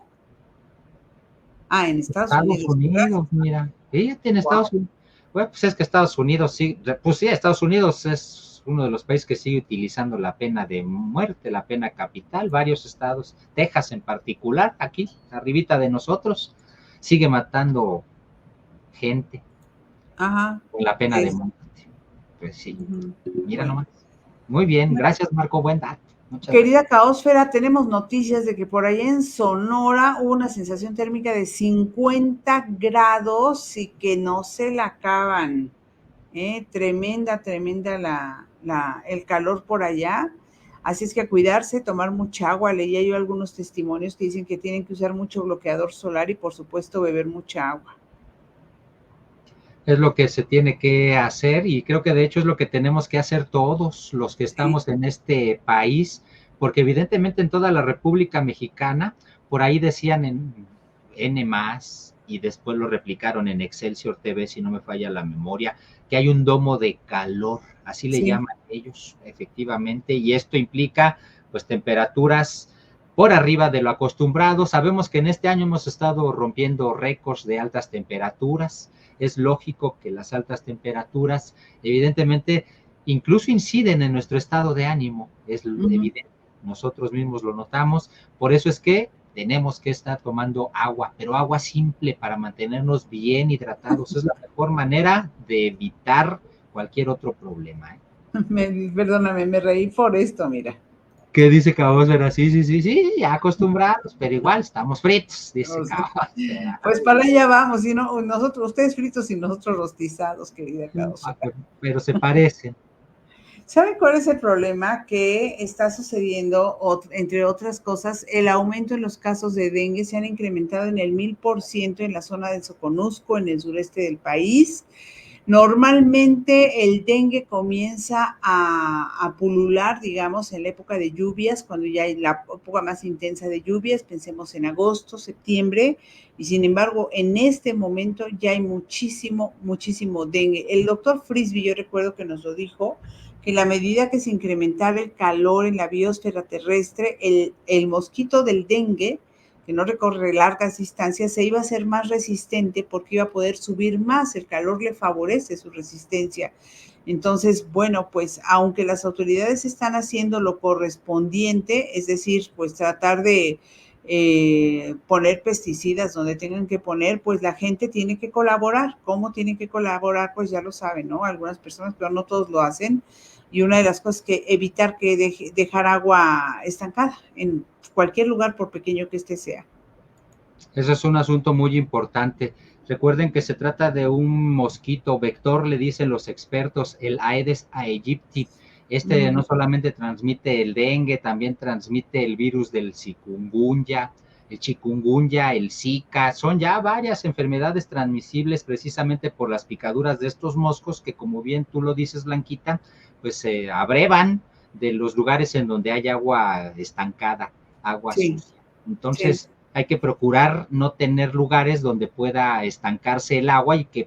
En Estados Unidos. Mira. Ella tiene Estados Unidos. Bueno, pues es que Estados Unidos sí, pues sí, Estados Unidos es uno de los países que sigue utilizando la pena de muerte, la pena capital. Varios estados, Texas en particular, aquí, arribita de nosotros, sigue matando gente con la pena de muerte. Pues sí, mira nomás. Muy bien, gracias Marco, buen dato. Querida Caosfera, tenemos noticias de que por allá en Sonora hubo una sensación térmica de 50 grados y que no se la acaban. Tremenda el calor por allá. Así es que a cuidarse, tomar mucha agua. Leía yo algunos testimonios que dicen que tienen que usar mucho bloqueador solar y por supuesto beber mucha agua. Es lo que se tiene que hacer y creo que de hecho es lo que tenemos que hacer todos los que estamos en este país, porque evidentemente en toda la República Mexicana, por ahí decían en N+, y después lo replicaron en Excelsior TV, si no me falla la memoria, que hay un domo de calor, así le llaman ellos, efectivamente, y esto implica pues temperaturas por arriba de lo acostumbrado. Sabemos que en este año hemos estado rompiendo récords de altas temperaturas. Es lógico que las altas temperaturas, evidentemente, incluso inciden en nuestro estado de ánimo. Es evidente, nosotros mismos lo notamos. Por eso es que tenemos que estar tomando agua, pero agua simple para mantenernos bien hidratados. Es la mejor manera de evitar cualquier otro problema. Perdóname, me reí por esto, mira. ¿Qué dice Caosfera? Sí, ya acostumbrados, pero igual estamos fritos, dice Caosfera. Pues para allá vamos, y no, nosotros, ustedes fritos y nosotros rostizados, querida Caosfera. Pero se parecen. ¿Saben cuál es el problema? Que está sucediendo, entre otras cosas, el aumento en los casos de dengue se han incrementado en el 1000% en la zona de Soconusco, en el sureste del país. Normalmente el dengue comienza a pulular, digamos, en la época de lluvias, cuando ya hay la época más intensa de lluvias, pensemos en agosto, septiembre, y sin embargo, en este momento ya hay muchísimo dengue. El doctor Frisby, yo recuerdo que nos lo dijo, que en la medida que se incrementaba el calor en la biosfera terrestre, el mosquito del dengue, que no recorre largas distancias, se iba a ser más resistente porque iba a poder subir más, el calor le favorece su resistencia. Entonces, bueno, pues aunque las autoridades están haciendo lo correspondiente, es decir, pues tratar de poner pesticidas donde tengan que poner, pues la gente tiene que colaborar. ¿Cómo tienen que colaborar? Pues ya lo saben, ¿no? Algunas personas, pero no todos lo hacen. Y una de las cosas que evitar que dejar agua estancada en cualquier lugar, por pequeño que este sea. Eso es un asunto muy importante. Recuerden que se trata de un mosquito vector, le dicen los expertos, el Aedes aegypti. No solamente transmite el dengue, también transmite el virus del chikungunya, el Zika. Son ya varias enfermedades transmisibles precisamente por las picaduras de estos moscos que, como bien tú lo dices, Blanquita, pues se abrevan de los lugares en donde hay agua estancada, agua sucia. Entonces, hay que procurar no tener lugares donde pueda estancarse el agua y que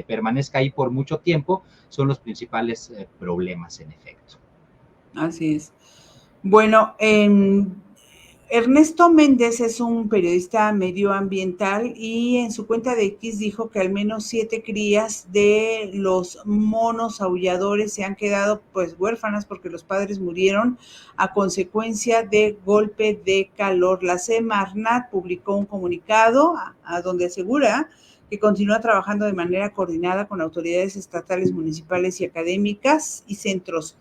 permanezca ahí por mucho tiempo. Son los principales problemas, en efecto. Así es. Bueno, Ernesto Méndez es un periodista medioambiental y en su cuenta de X dijo que al menos 7 crías de los monos aulladores se han quedado pues huérfanas porque los padres murieron a consecuencia de golpe de calor. La Semarnat publicó un comunicado a donde asegura que continúa trabajando de manera coordinada con autoridades estatales, municipales y académicas y centros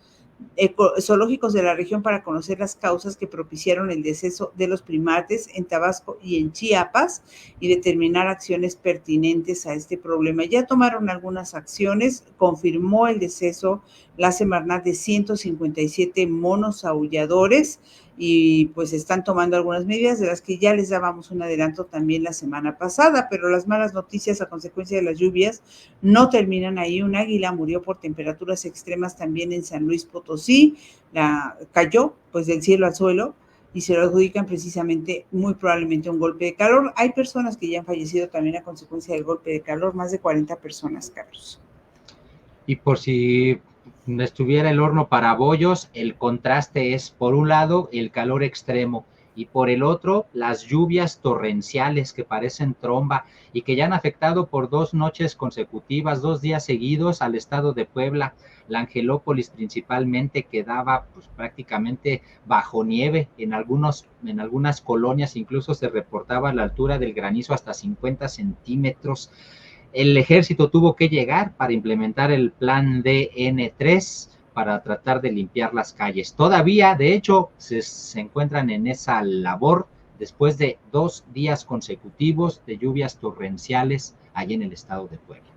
zoológicos de la región para conocer las causas que propiciaron el deceso de los primates en Tabasco y en Chiapas y determinar acciones pertinentes a este problema. Ya tomaron algunas acciones, confirmó el deceso la Semarnat de 157 monos aulladores y pues están tomando algunas medidas de las que ya les dábamos un adelanto también la semana pasada, pero las malas noticias a consecuencia de las lluvias no terminan ahí. Un águila murió por temperaturas extremas también en San Luis Potosí, cayó pues del cielo al suelo y se lo adjudican precisamente muy probablemente un golpe de calor. Hay personas que ya han fallecido también a consecuencia del golpe de calor, más de 40 personas, Carlos. Y por si estuviera el horno para bollos, el contraste es, por un lado, el calor extremo y por el otro, las lluvias torrenciales que parecen tromba y que ya han afectado por 2 noches consecutivas, 2 días seguidos al estado de Puebla. La Angelópolis principalmente quedaba pues, prácticamente bajo nieve, en algunas colonias incluso se reportaba la altura del granizo hasta 50 centímetros. El ejército tuvo que llegar para implementar el plan DN3 para tratar de limpiar las calles. Todavía, de hecho, se encuentran en esa labor después de 2 días consecutivos de lluvias torrenciales allí en el estado de Puebla.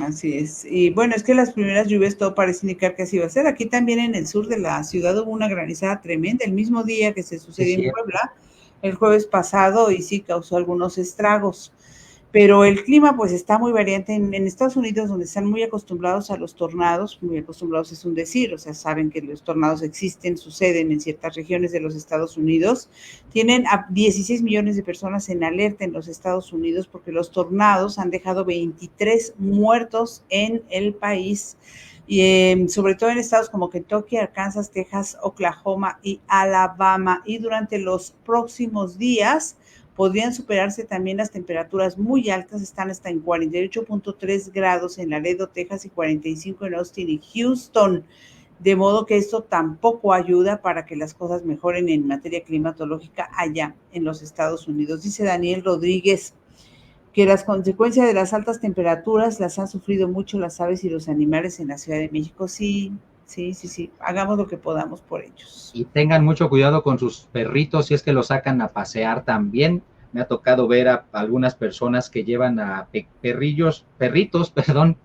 Así es. Y bueno, es que las primeras lluvias todo parece indicar que así va a ser. Aquí también en el sur de la ciudad hubo una granizada tremenda el mismo día que se sucedió en Puebla, el jueves pasado, y sí causó algunos estragos. Pero el clima pues está muy variante en Estados Unidos, donde están muy acostumbrados a los tornados. Muy acostumbrados es un decir, o sea, saben que los tornados existen, suceden en ciertas regiones de los Estados Unidos. Tienen a 16 millones de personas en alerta en los Estados Unidos porque los tornados han dejado 23 muertos en el país. Y sobre todo en estados como Kentucky, Arkansas, Texas, Oklahoma y Alabama. Y durante los próximos días podrían superarse también las temperaturas muy altas, están hasta en 48.3 grados en Laredo, Texas y 45 en Austin y Houston, de modo que esto tampoco ayuda para que las cosas mejoren en materia climatológica allá en los Estados Unidos. Dice Daniel Rodríguez que las consecuencias de las altas temperaturas las han sufrido mucho las aves y los animales en la Ciudad de México. Sí, hagamos lo que podamos por ellos. Y tengan mucho cuidado con sus perritos si es que los sacan a pasear también. Me ha tocado ver a algunas personas que llevan a perritos,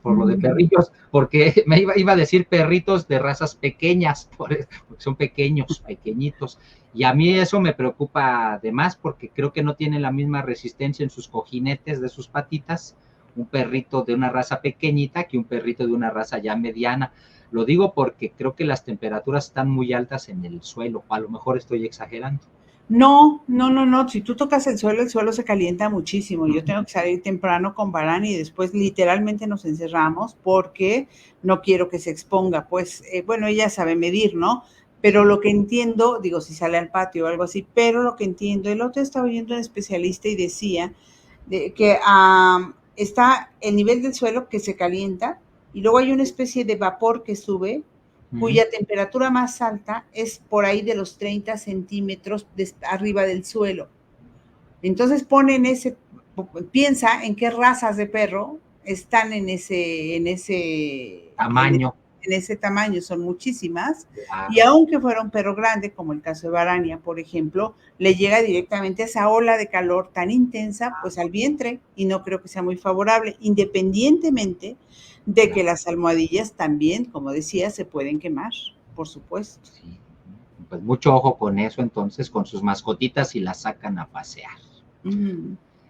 por lo de perrillos, porque me iba a decir perritos de razas pequeñas, porque son pequeñitos. Y a mí eso me preocupa además porque creo que no tienen la misma resistencia en sus cojinetes de sus patitas, un perrito de una raza pequeñita que un perrito de una raza ya mediana. Lo digo porque creo que las temperaturas están muy altas en el suelo, a lo mejor estoy exagerando. No, si tú tocas el suelo se calienta muchísimo. Yo tengo que salir temprano con Barán y después literalmente nos encerramos porque no quiero que se exponga. Pues, bueno, ella sabe medir, ¿no? Pero lo que entiendo, digo, si sale al patio o algo así, pero lo que entiendo, el otro estaba oyendo a un especialista y decía que está el nivel del suelo que se calienta y luego hay una especie de vapor que sube, cuya temperatura más alta es por ahí de los 30 centímetros arriba del suelo. Entonces piensa en qué razas de perro están en ese tamaño. En ese tamaño, son muchísimas, y aunque fuera un perro grande, como el caso de Barania, por ejemplo, le llega directamente esa ola de calor tan intensa, pues al vientre, y no creo que sea muy favorable, independientemente de que las almohadillas también, como decía, se pueden quemar, por supuesto. Sí. Pues mucho ojo con eso entonces, con sus mascotitas y las sacan a pasear.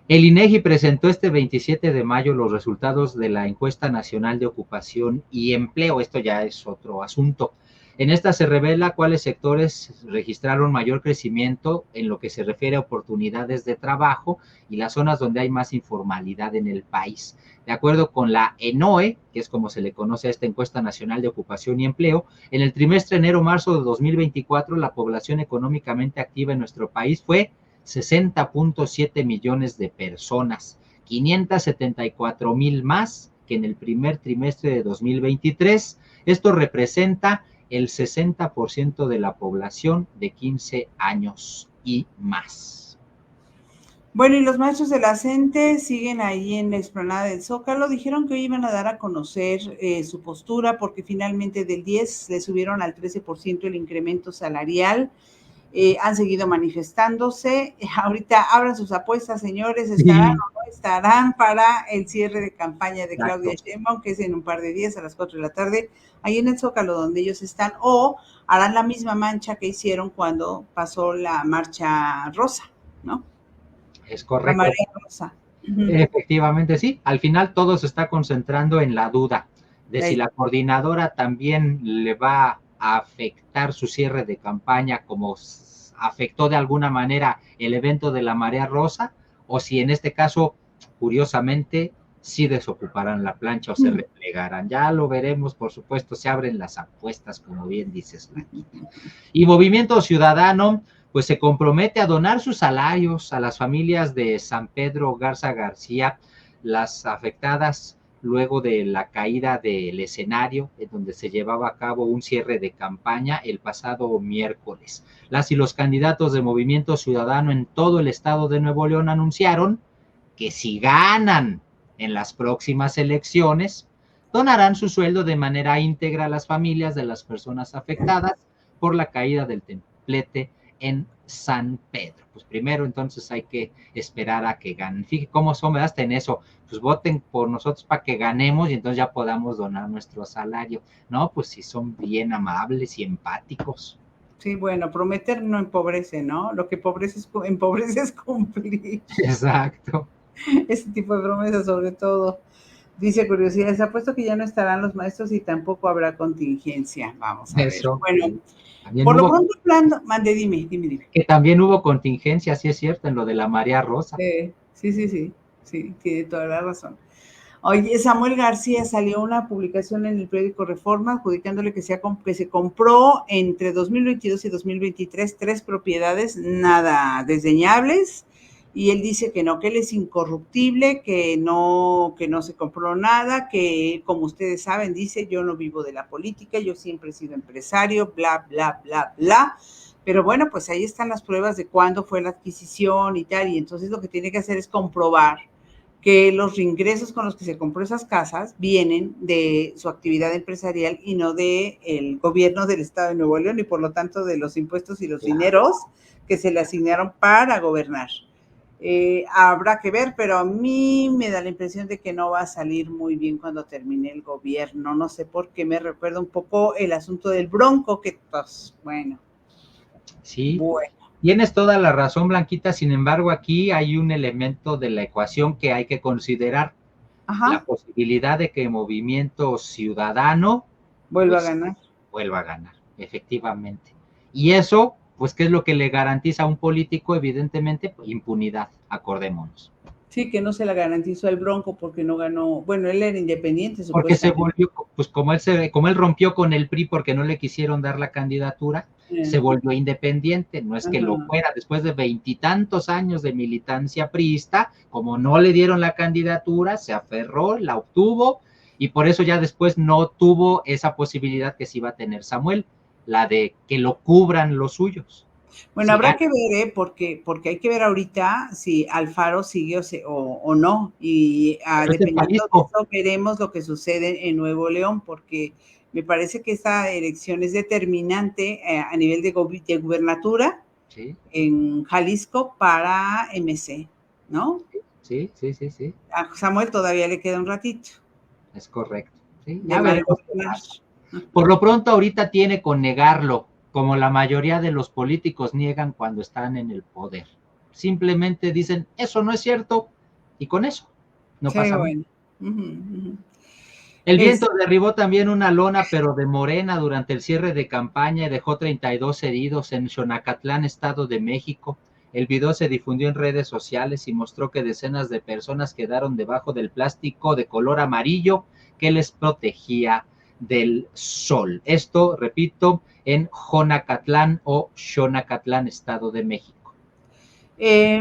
El INEGI presentó este 27 de mayo los resultados de la Encuesta Nacional de Ocupación y Empleo. Esto ya es otro asunto. En esta se revela cuáles sectores registraron mayor crecimiento en lo que se refiere a oportunidades de trabajo y las zonas donde hay más informalidad en el país. De acuerdo con la ENOE, que es como se le conoce a esta encuesta nacional de ocupación y empleo, en el trimestre enero-marzo de 2024, la población económicamente activa en nuestro país fue 60.7 millones de personas, 574,000 más que en el primer trimestre de 2023. Esto representa el 60% de la población de 15 años y más. Bueno, y los maestros de la CENTE siguen ahí en la explanada del Zócalo. Dijeron que hoy iban a dar a conocer su postura porque finalmente del 10 le subieron al 13% el incremento salarial. Han seguido manifestándose. Ahorita abran sus apuestas, señores, ¿estarán o no estarán para el cierre de campaña de Claudia Sheinbaum, que es en un par de días a las 4 de la tarde, ahí en el Zócalo donde ellos están, o harán la misma mancha que hicieron cuando pasó la marcha rosa, ¿no? Es correcto. La marea rosa. Efectivamente, sí. Al final todo se está concentrando en la duda de si la coordinadora también le va a afectar su cierre de campaña como afectó de alguna manera el evento de la marea rosa, o si en este caso, curiosamente, sí desocuparán la plancha o se replegarán. Ya lo veremos, por supuesto, se abren las apuestas, como bien dices, Blanquita. Y Movimiento Ciudadano pues se compromete a donar sus salarios a las familias de San Pedro Garza García, las afectadas luego de la caída del escenario en donde se llevaba a cabo un cierre de campaña el pasado miércoles. Las y los candidatos de Movimiento Ciudadano en todo el estado de Nuevo León anunciaron que si ganan en las próximas elecciones, donarán su sueldo de manera íntegra a las familias de las personas afectadas por la caída del templete en San Pedro. Pues primero entonces hay que esperar a que ganen. Fíjense cómo son, ¿verdad? Hasta en eso, pues voten por nosotros para que ganemos y entonces ya podamos donar nuestro salario. No, pues sí son bien amables y empáticos. Sí, bueno, prometer no empobrece, ¿no? Lo que empobrece es cumplir. Exacto. Ese tipo de promesas sobre todo. Dice Curiosidades, apuesto que ya no estarán los maestros y tampoco habrá contingencia. Vamos a ver. Bueno, por lo pronto, dime. Que también hubo contingencia, sí es cierto, en lo de la marea rosa. Sí, tiene toda la razón. Oye, Samuel García salió una publicación en el periódico Reforma adjudicándole que se compró entre 2022 y 2023 3 propiedades nada desdeñables, y él dice que no, que él es incorruptible, que no se compró nada, que como ustedes saben, dice, yo no vivo de la política, yo siempre he sido empresario, bla, bla, bla, bla. Pero bueno, pues ahí están las pruebas de cuándo fue la adquisición y tal, y entonces lo que tiene que hacer es comprobar que los ingresos con los que se compró esas casas vienen de su actividad empresarial y no del gobierno del Estado de Nuevo León, y por lo tanto de los impuestos y los dineros que se le asignaron para gobernar. Habrá que ver, pero a mí me da la impresión de que no va a salir muy bien cuando termine el gobierno. No sé por qué, me recuerda un poco el asunto del Bronco, que pues, bueno. Sí. Bueno. Tienes toda la razón, Blanquita. Sin embargo, aquí hay un elemento de la ecuación que hay que considerar. La posibilidad de que Movimiento Ciudadano vuelva a ganar, efectivamente. Y eso, pues, ¿qué es lo que le garantiza a un político? Evidentemente, impunidad, acordémonos. Sí, que no se la garantizó el Bronco porque no ganó, bueno, él era independiente. Porque se volvió, pues como él rompió con el PRI porque no le quisieron dar la candidatura, se volvió independiente, no es que lo fuera, después de 20 y tantos años de militancia priista, como no le dieron la candidatura, se aferró, la obtuvo, y por eso ya después no tuvo esa posibilidad que sí iba a tener Samuel, la de que lo cubran los suyos. Bueno, sí, habrá que ver, porque hay que ver ahorita si Alfaro sigue o no, y dependiendo de eso veremos lo que sucede en Nuevo León, porque me parece que esta elección es determinante a nivel de gubernatura en Jalisco para MC, ¿no? Sí. A Samuel todavía le queda un ratito. Es correcto. Sí, ya veremos. Por lo pronto ahorita tiene con negarlo, como la mayoría de los políticos niegan cuando están en el poder. Simplemente dicen, eso no es cierto, y con eso no pasa nada. El Es, viento derribó también una lona, pero de Morena, durante el cierre de campaña y dejó 32 heridos en Xonacatlán, Estado de México. El video se difundió en redes sociales y mostró que decenas de personas quedaron debajo del plástico de color amarillo que les protegía del sol. Esto, repito, en Jonacatlán o Xonacatlán, Estado de México.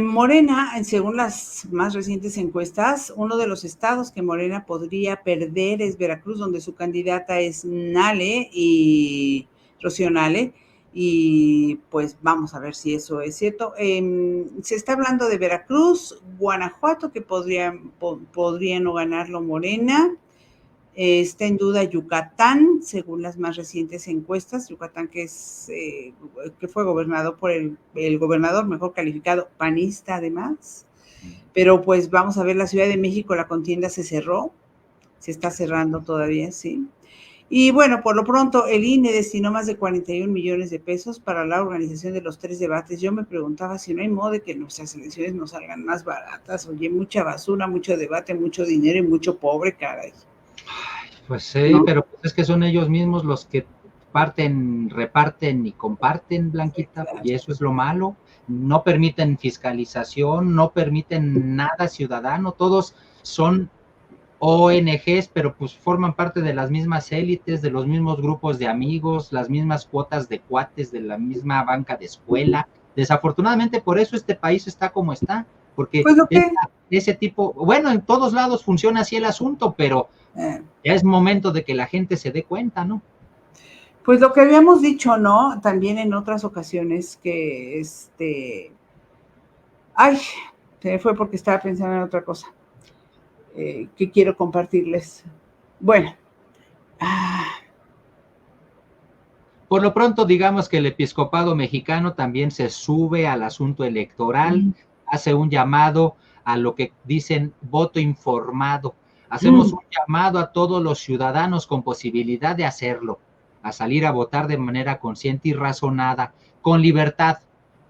Morena, según las más recientes encuestas, uno de los estados que Morena podría perder es Veracruz, donde su candidata es Nale y Rocío Nale. Y pues vamos a ver si eso es cierto. Se está hablando de Veracruz, Guanajuato, que podría no ganarlo Morena. Está en duda Yucatán, según las más recientes encuestas. Yucatán, que fue gobernado por el gobernador mejor calificado, panista además. Pero pues vamos a ver, la Ciudad de México, la contienda se cerró, se está cerrando todavía, sí. Y bueno, por lo pronto, el INE destinó más de 41 millones de pesos para la organización de los 3 debates. Yo me preguntaba si no hay modo de que nuestras elecciones nos salgan más baratas. Oye, mucha basura, mucho debate, mucho dinero y mucho pobre, caray. Pues sí, ¿No? pero pues es que son ellos mismos los que reparten y comparten, Sí, Blanquita, claro. y eso es lo malo. No permiten fiscalización, no permiten nada ciudadano, todos son ONGs, pero pues forman parte de las mismas élites, de los mismos grupos de amigos, las mismas cuotas de cuates, de la misma banca de escuela. Desafortunadamente por eso este país está como está, porque Pues lo que, ese tipo, bueno, en todos lados funciona así el asunto, pero eh, ya es momento de que la gente se dé cuenta, ¿no? pues lo que habíamos dicho, ¿no? También en otras ocasiones que ay, se me fue porque estaba pensando en otra cosa que quiero compartirles. Bueno, ah, Por lo pronto, digamos que el episcopado mexicano también se sube al asunto electoral, hace un llamado a lo que dicen voto informado. Hacemos un llamado a todos los ciudadanos con posibilidad de hacerlo, a salir a votar de manera consciente y razonada, con libertad,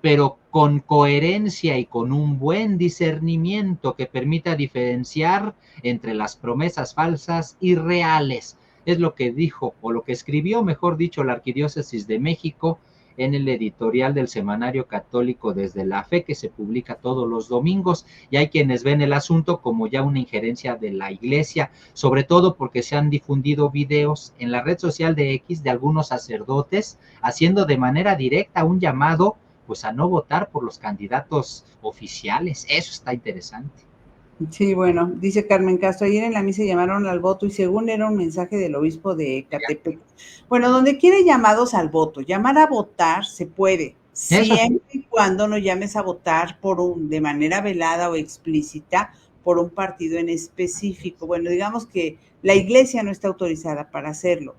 pero con coherencia y con un buen discernimiento que permita diferenciar entre las promesas falsas y reales. Es lo que dijo, o lo que escribió, mejor dicho, la Arquidiócesis de México en el editorial del Semanario Católico Desde la Fe, que se publica todos los domingos, y hay quienes ven el asunto como ya una injerencia de la Iglesia, sobre todo porque se han difundido videos en la red social de X de algunos sacerdotes haciendo de manera directa un llamado pues a no votar por los candidatos oficiales. Eso está interesante. sí, bueno, dice Carmen Castro, ayer en la misa llamaron al voto y según era un mensaje del obispo de Ecatepec. Bueno, donde quiere llamados al voto, llamar a votar se puede, Eso sí. siempre y cuando no llames a votar de manera velada o explícita por un partido en específico. Bueno, digamos que la iglesia no está autorizada para hacerlo,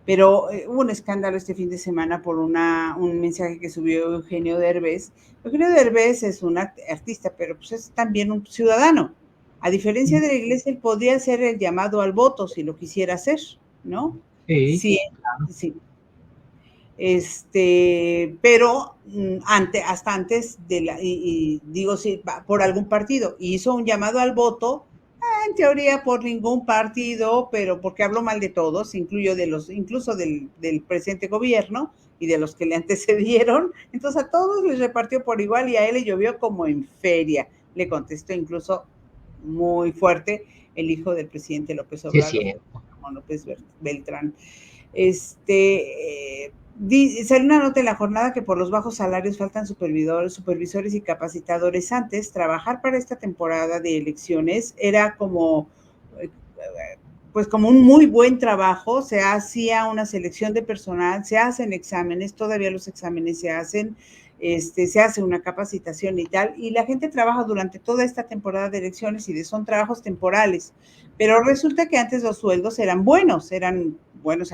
pero hubo un escándalo este fin de semana por un mensaje que subió Eugenio Derbez. Eugenio Derbez es un artista, pero pues es también un ciudadano. A diferencia de la iglesia, él podría hacer el llamado al voto si lo quisiera hacer, ¿no? Sí, Sí, claro. sí. Pero hasta antes y digo, sí, por algún partido, hizo un llamado al voto, en teoría por ningún partido, pero porque habló mal de todos, incluso del presente gobierno y de los que le antecedieron. Entonces a todos les repartió por igual y a él le llovió como en feria. Le contestó incluso muy fuerte el hijo del presidente López Sí, es Obrador, cierto. López Beltrán. Salió una nota en la jornada que por los bajos salarios faltan supervisores y capacitadores. Antes, trabajar para esta temporada de elecciones era eh, pues como un muy buen trabajo, se hacía una selección de personal, se hacen exámenes, todavía los exámenes se hacen, se hace una capacitación y tal, y la gente trabaja durante toda esta temporada de elecciones y son trabajos temporales, pero resulta que antes los sueldos eran buenos, se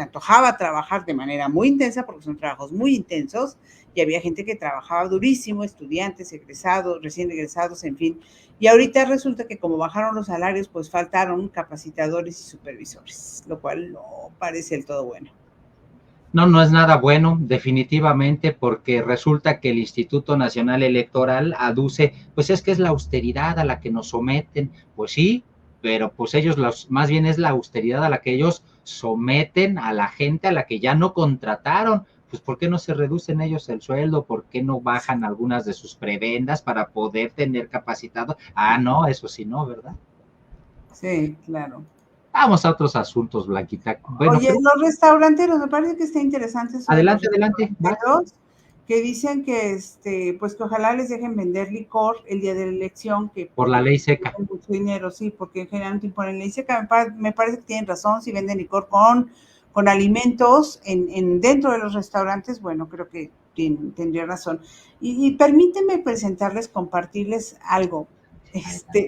antojaba trabajar de manera muy intensa porque son trabajos muy intensos y había gente que trabajaba durísimo, estudiantes, egresados, recién egresados, en fin, y ahorita resulta que como bajaron los salarios, pues faltaron capacitadores y supervisores, lo cual no parece del todo bueno. No, no es nada bueno, definitivamente, porque resulta que el Instituto Nacional Electoral aduce, pues es que es la austeridad a la que nos someten. Pues sí, pero pues ellos más bien es la austeridad a la que ellos someten a la gente a la que ya no contrataron. Pues ¿por qué no se reducen ellos el sueldo? ¿Por qué no bajan algunas de sus prebendas para poder tener capacitado? Ah, no, eso sí no, ¿verdad? Sí, claro. Vamos a otros asuntos, Blanquita. Bueno, Oye, los restauranteros, me parece que está interesante eso de los adelante, adelante, vas. restauranteros, que dicen que pues que ojalá les dejen vender licor el día de la elección, que Por la porque ley seca. tienen mucho dinero, sí, porque generalmente imponen ley seca. Me parece que tienen razón, si venden licor con alimentos dentro de los restaurantes, bueno, creo que tendría razón. Y permíteme presentarles, compartirles algo.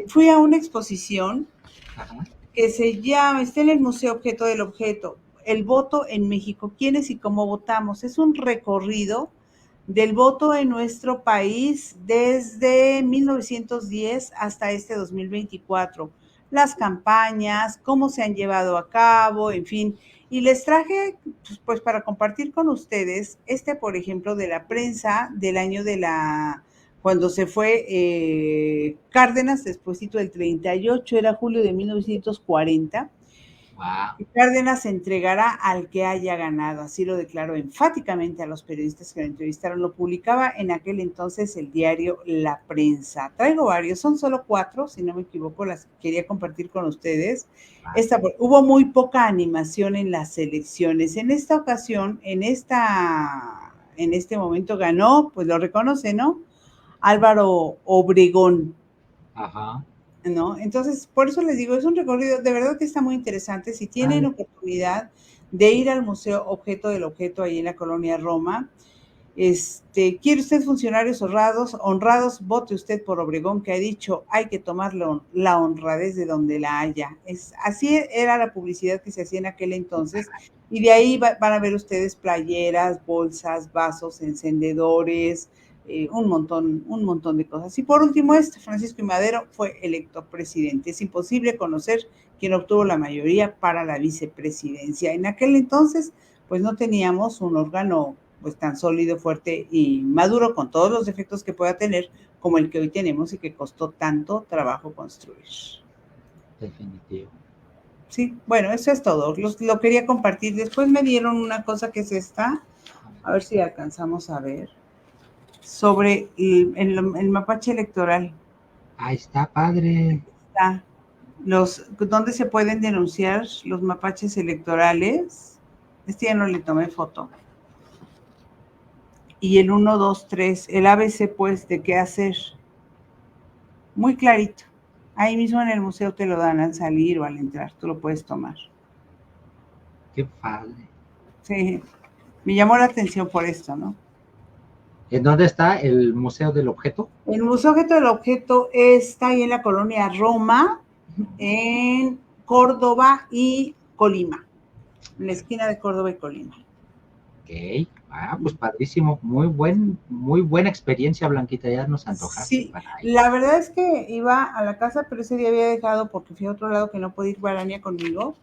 Fui a una exposición. Ajá. Que se llama, está en el Museo Objeto del Objeto, el voto en México, quiénes y cómo votamos. Es un recorrido del voto en nuestro país desde 1910 hasta este 2024. Las campañas, cómo se han llevado a cabo, en fin. Y les traje, pues para compartir con ustedes, por ejemplo, de la prensa del año cuando se fue Cárdenas, despuésito del 38, era julio de 1940. Wow. Cárdenas se entregará al que haya ganado, así lo declaró enfáticamente a los periodistas que lo entrevistaron. Lo publicaba en aquel entonces el diario La Prensa. Traigo varios, son solo 4, si no me equivoco, las quería compartir con ustedes. Hubo muy poca animación en las elecciones. En esta ocasión, en este momento ganó, pues lo reconoce, ¿no? Álvaro Obregón. Ajá. ¿No? Entonces, por eso les digo, es un recorrido, de verdad que está muy interesante. Si tienen oportunidad de ir al Museo Objeto del Objeto ahí en la colonia Roma, quiere usted funcionarios honrados, vote usted por Obregón, que ha dicho, hay que tomar la honradez de donde la haya. Así era la publicidad que se hacía en aquel entonces, y de ahí van a ver ustedes playeras, bolsas, vasos, encendedores, un montón de cosas. Y por último, Francisco I. Madero fue electo presidente. Es imposible conocer quién obtuvo la mayoría para la vicepresidencia. En aquel entonces, pues no teníamos un órgano pues tan sólido, fuerte y maduro, con todos los defectos que pueda tener, como el que hoy tenemos y que costó tanto trabajo construir. Definitivo. Sí, bueno, eso es todo. Lo quería compartir. Después me dieron una cosa que es esta, a ver si alcanzamos a ver, sobre el mapache electoral. Ahí está, padre. Está. ¿Dónde se pueden denunciar los mapaches electorales? Ya no le tomé foto. Y el 1, 2, 3, el ABC, pues, de qué hacer. Muy clarito. Ahí mismo en el museo te lo dan al salir o al entrar, tú lo puedes tomar. Qué padre. Sí, me llamó la atención por esto, ¿no? ¿En dónde está el Museo del Objeto? El Museo Objeto del Objeto está ahí en la colonia Roma, en Córdoba y Colima, en la esquina de Córdoba y Colima. Ok, pues padrísimo, muy buena experiencia, Blanquita, ya nos antojaste. Sí, la verdad es que iba a la casa, pero ese día había dejado, porque fui a otro lado que no podía ir Varania conmigo,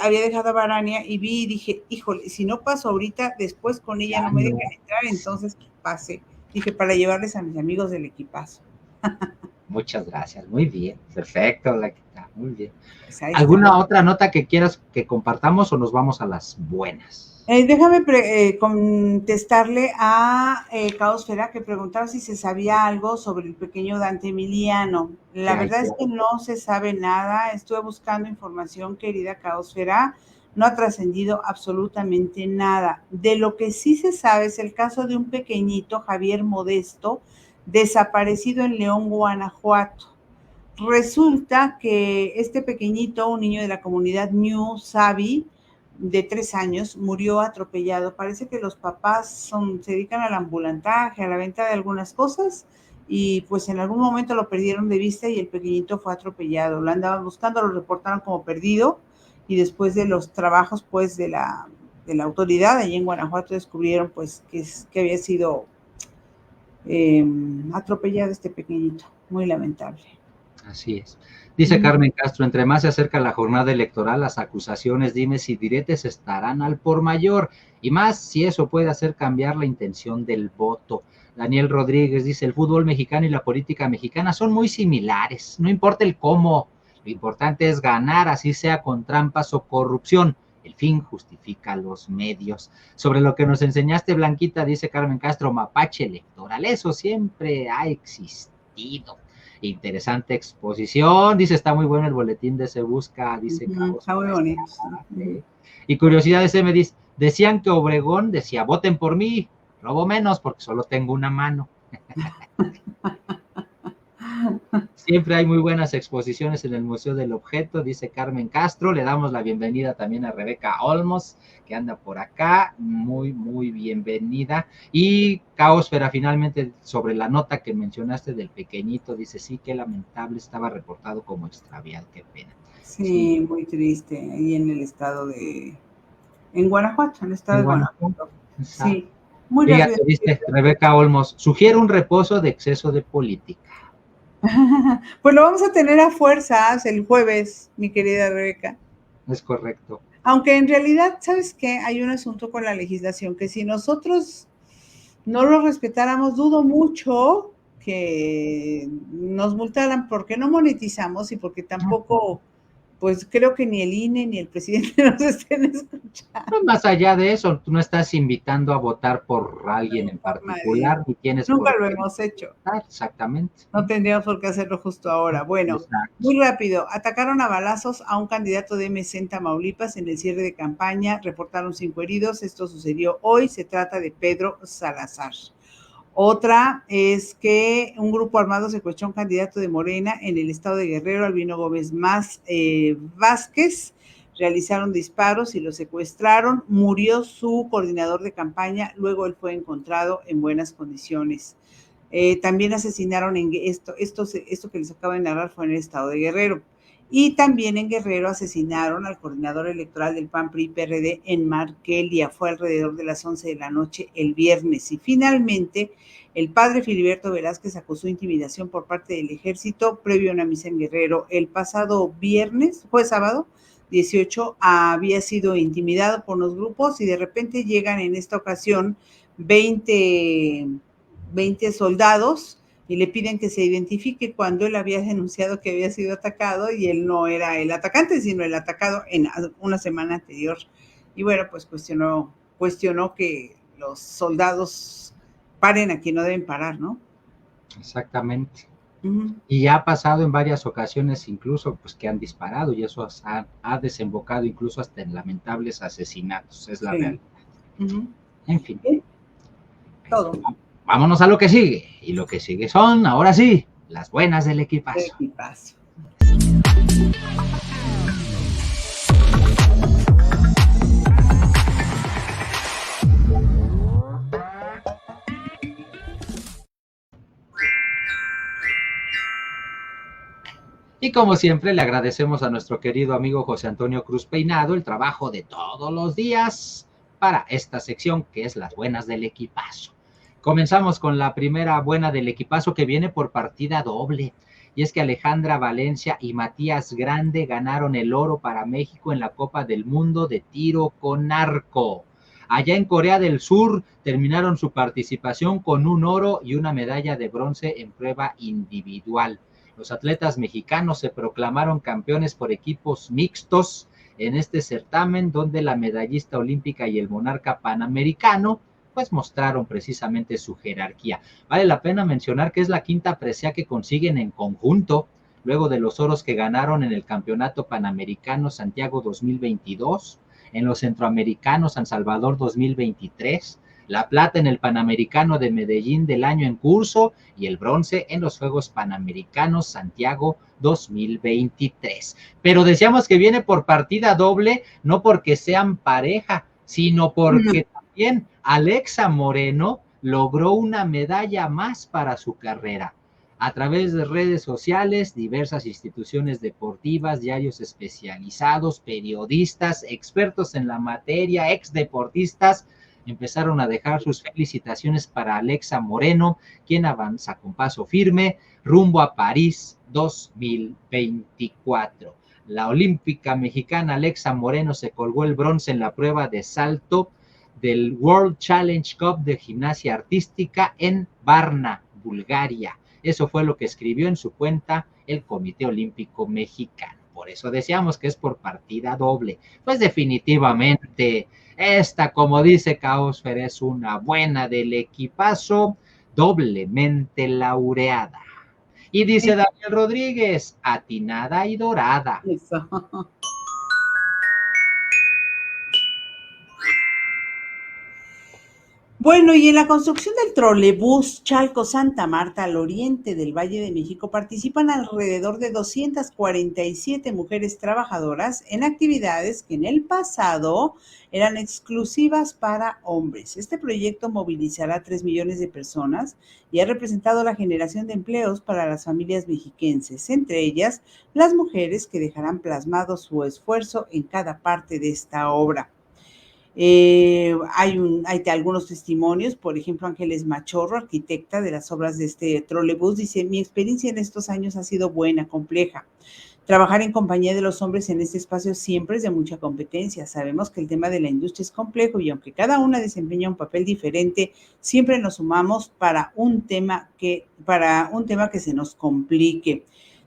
había dejado a Varania y vi y dije, híjole, si no paso ahorita, después con ella ya no me dejan entrar, entonces pasé. Dije, para llevarles a mis amigos del equipazo. Muchas gracias, muy bien, perfecto, Blanquita, muy bien. Pues ¿alguna otra nota que quieras que compartamos o nos vamos a las buenas? Déjame contestarle a Caosfera, que preguntaba si se sabía algo sobre el pequeño Dante Emiliano. La verdad es que no se sabe nada. Estuve buscando información, querida Caosfera. No ha trascendido absolutamente nada. De lo que sí se sabe es el caso de un pequeñito, Javier Modesto, desaparecido en León, Guanajuato. Resulta que este pequeñito, un niño de la comunidad New Savi, de 3 años, murió atropellado. Parece que los papás se dedican al ambulantaje, a la venta de algunas cosas, y pues en algún momento lo perdieron de vista y el pequeñito fue atropellado. Lo andaban buscando, lo reportaron como perdido, y después de los trabajos pues de la autoridad allí en Guanajuato descubrieron pues que había sido atropellado este pequeñito. Muy lamentable. Así es. Dice Carmen Castro, entre más se acerca la jornada electoral, las acusaciones, dimes y diretes estarán al por mayor, y más si eso puede hacer cambiar la intención del voto. Daniel Rodríguez dice, el fútbol mexicano y la política mexicana son muy similares, no importa el cómo, Lo importante es ganar, así sea con trampas o corrupción. El fin justifica los medios. Sobre lo que nos enseñaste, Blanquita, dice Carmen Castro, mapache electoral, eso siempre ha existido. Interesante exposición, dice, está muy bueno el boletín de Se Busca, dice Carlos. Está muy bonito. Y curiosidades, me dice, decían que Obregón decía, voten por mí, robo menos porque solo tengo una mano. Siempre hay muy buenas exposiciones en el Museo del Objeto, dice Carmen Castro. Le damos la bienvenida también a Rebeca Olmos, que anda por acá. Muy, muy bienvenida. Y Caosfera, finalmente, sobre la nota que mencionaste del pequeñito, dice, sí, qué lamentable, estaba reportado como extraviado, qué pena. Sí, muy triste, ahí en el estado de... En Guanajuato, en el estado de Guanajuato. Sí, muy Fíjate, rápido. dice Rebeca Olmos, sugiere un reposo de exceso de política. Pues lo vamos a tener a fuerzas el jueves, mi querida Rebeca. Es correcto. Aunque en realidad, ¿sabes qué? Hay un asunto con la legislación que si nosotros no lo respetáramos, dudo mucho que nos multaran porque no monetizamos y porque tampoco, pues creo que ni el INE ni el presidente nos estén escuchando. No, más allá de eso, tú no estás invitando a votar por alguien en particular, ni tienes Nunca por lo qué hemos hecho. Exactamente. No tendríamos por qué hacerlo justo ahora. Bueno, exacto. Muy rápido. Atacaron a balazos a un candidato de MC en Tamaulipas en el cierre de campaña. Reportaron 5 heridos. Esto sucedió hoy. Se trata de Pedro Salazar. Otra es que un grupo armado secuestró a un candidato de Morena en el estado de Guerrero, Albino Gómez Vázquez. Realizaron disparos y lo secuestraron. Murió su coordinador de campaña. Luego él fue encontrado en buenas condiciones. También asesinaron en esto que les acabo de narrar fue en el estado de Guerrero. Y también en Guerrero asesinaron al coordinador electoral del PAN PRI PRD en Markelia. Fue alrededor de las 11 de la noche el viernes. Y finalmente, el padre Filiberto Velázquez acusó intimidación por parte del ejército previo a una misa en Guerrero. El pasado viernes, fue sábado, 18, había sido intimidado por los grupos y de repente llegan en esta ocasión 20 soldados y le piden que se identifique cuando él había denunciado que había sido atacado y él no era el atacante, sino el atacado en una semana anterior. Y bueno, pues cuestionó que los soldados paren a quien no deben parar, ¿no? Exactamente. Y ha pasado en varias ocasiones incluso pues que han disparado y eso ha desembocado incluso hasta en lamentables asesinatos, es la realidad. En fin. Todo. Vámonos a lo que sigue. Y lo que sigue son, ahora sí, las buenas del equipazo. Y como siempre, le agradecemos a nuestro querido amigo José Antonio Cruz Peinado el trabajo de todos los días para esta sección que es las buenas del equipazo. Comenzamos con la primera buena del equipazo que viene por partida doble. Y es que Alejandra Valencia y Matías Grande ganaron el oro para México en la Copa del Mundo de tiro con arco. Allá en Corea del Sur terminaron su participación con un oro y una medalla de bronce en prueba individual. Los atletas mexicanos se proclamaron campeones por equipos mixtos en este certamen, donde la medallista olímpica y el monarca panamericano pues mostraron precisamente su jerarquía. Vale la pena mencionar que es la quinta presea que consiguen en conjunto, luego de los oros que ganaron en el Campeonato Panamericano Santiago 2022, en los Centroamericanos San Salvador 2023, la plata en el Panamericano de Medellín del año en curso y el bronce en los Juegos Panamericanos Santiago 2023. Pero decíamos que viene por partida doble, no porque sean pareja, sino porque también Alexa Moreno logró una medalla más para su carrera. A través de redes sociales, diversas instituciones deportivas, diarios especializados, periodistas, expertos en la materia, exdeportistas, empezaron a dejar sus felicitaciones para Alexa Moreno, quien avanza con paso firme rumbo a París 2024. La olímpica mexicana Alexa Moreno se colgó el bronce en la prueba de salto del World Challenge Cup de gimnasia artística en Varna, Bulgaria. Eso fue lo que escribió en su cuenta el Comité Olímpico Mexicano. Por eso decíamos que es por partida doble. Pues definitivamente, esta, como dice Kaosfer, es una buena del equipazo, doblemente laureada. Y dice Daniel Rodríguez, atinada y dorada. Eso. Bueno, y en la construcción del trolebús Chalco-Santa Marta al oriente del Valle de México participan alrededor de 247 mujeres trabajadoras en actividades que en el pasado eran exclusivas para hombres. Este proyecto movilizará a 3 millones de personas y ha representado la generación de empleos para las familias mexiquenses, entre ellas las mujeres que dejarán plasmado su esfuerzo en cada parte de esta obra. Hay algunos testimonios, por ejemplo, Ángeles Machorro, arquitecta de las obras de este trolebús, dice, mi experiencia en estos años ha sido buena, compleja. Trabajar en compañía de los hombres en este espacio siempre es de mucha competencia. Sabemos que el tema de la industria es complejo y aunque cada una desempeña un papel diferente, siempre nos sumamos para un tema que se nos complique.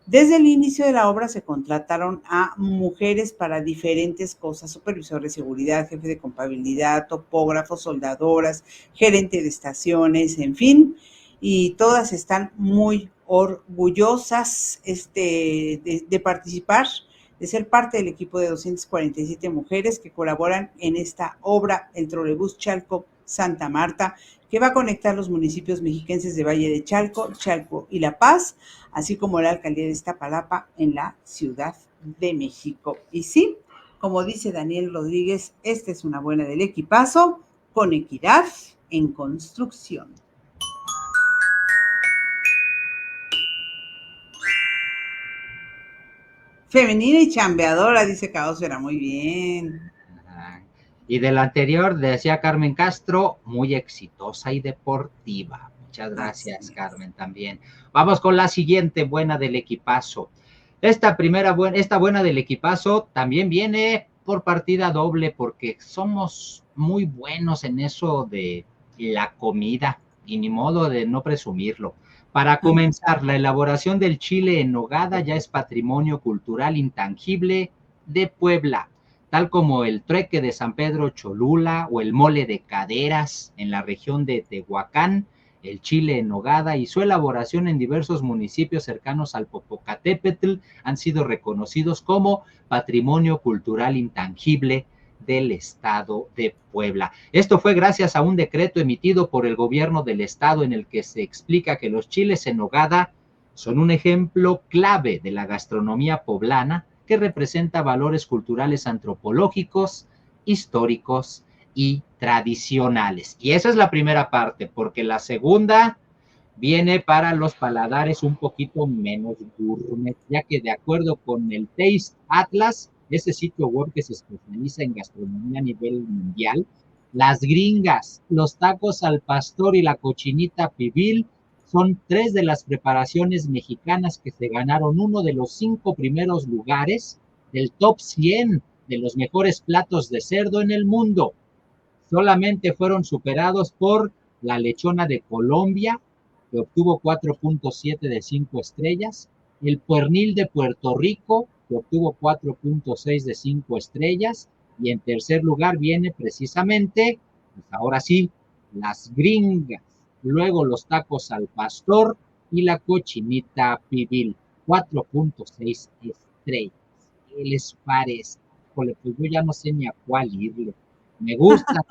Desde el inicio de la obra se contrataron a mujeres para diferentes cosas, supervisor de seguridad, jefe de contabilidad, topógrafos, soldadoras, gerente de estaciones, en fin, y todas están muy orgullosas de participar, de ser parte del equipo de 247 mujeres que colaboran en esta obra, el trolebús Chalco Santa Marta, que va a conectar los municipios mexiquenses de Valle de Chalco, Chalco y La Paz, así como la alcaldía de Iztapalapa en la Ciudad de México. Y sí, como dice Daniel Rodríguez, esta es una buena del equipazo, con equidad en construcción. Femenina y chambeadora, dice Kaosfera, muy bien. Y de la anterior decía Carmen Castro, muy exitosa y deportiva. Muchas gracias, Carmen, también. Vamos con la siguiente buena del equipazo. Esta buena del equipazo también viene por partida doble porque somos muy buenos en eso de la comida y ni modo de no presumirlo. Para comenzar, la elaboración del chile en nogada ya es patrimonio cultural intangible de Puebla, tal como el trueque de San Pedro Cholula o el mole de caderas en la región de Tehuacán, el chile en nogada y su elaboración en diversos municipios cercanos al Popocatépetl han sido reconocidos como patrimonio cultural intangible del estado de Puebla. Esto fue gracias a un decreto emitido por el gobierno del estado en el que se explica que los chiles en nogada son un ejemplo clave de la gastronomía poblana que representa valores culturales antropológicos, históricos y tradicionales. Y esa es la primera parte, porque la segunda viene para los paladares un poquito menos gourmet, ya que de acuerdo con el Taste Atlas, ese sitio web que se especializa en gastronomía a nivel mundial, las gringas, los tacos al pastor y la cochinita pibil son 3 de las preparaciones mexicanas que se ganaron uno de los 5 primeros lugares del top 100 de los mejores platos de cerdo en el mundo. Solamente fueron superados por la lechona de Colombia, que obtuvo 4.7 de 5 estrellas, el pernil de Puerto Rico, que obtuvo 4.6 de 5 estrellas, y en tercer lugar viene precisamente, pues ahora sí, las gringas, luego los tacos al pastor y la cochinita pibil, 4.6 estrellas. ¿Qué les parece? Híjole, pues yo ya no sé ni a cuál irle. Me gusta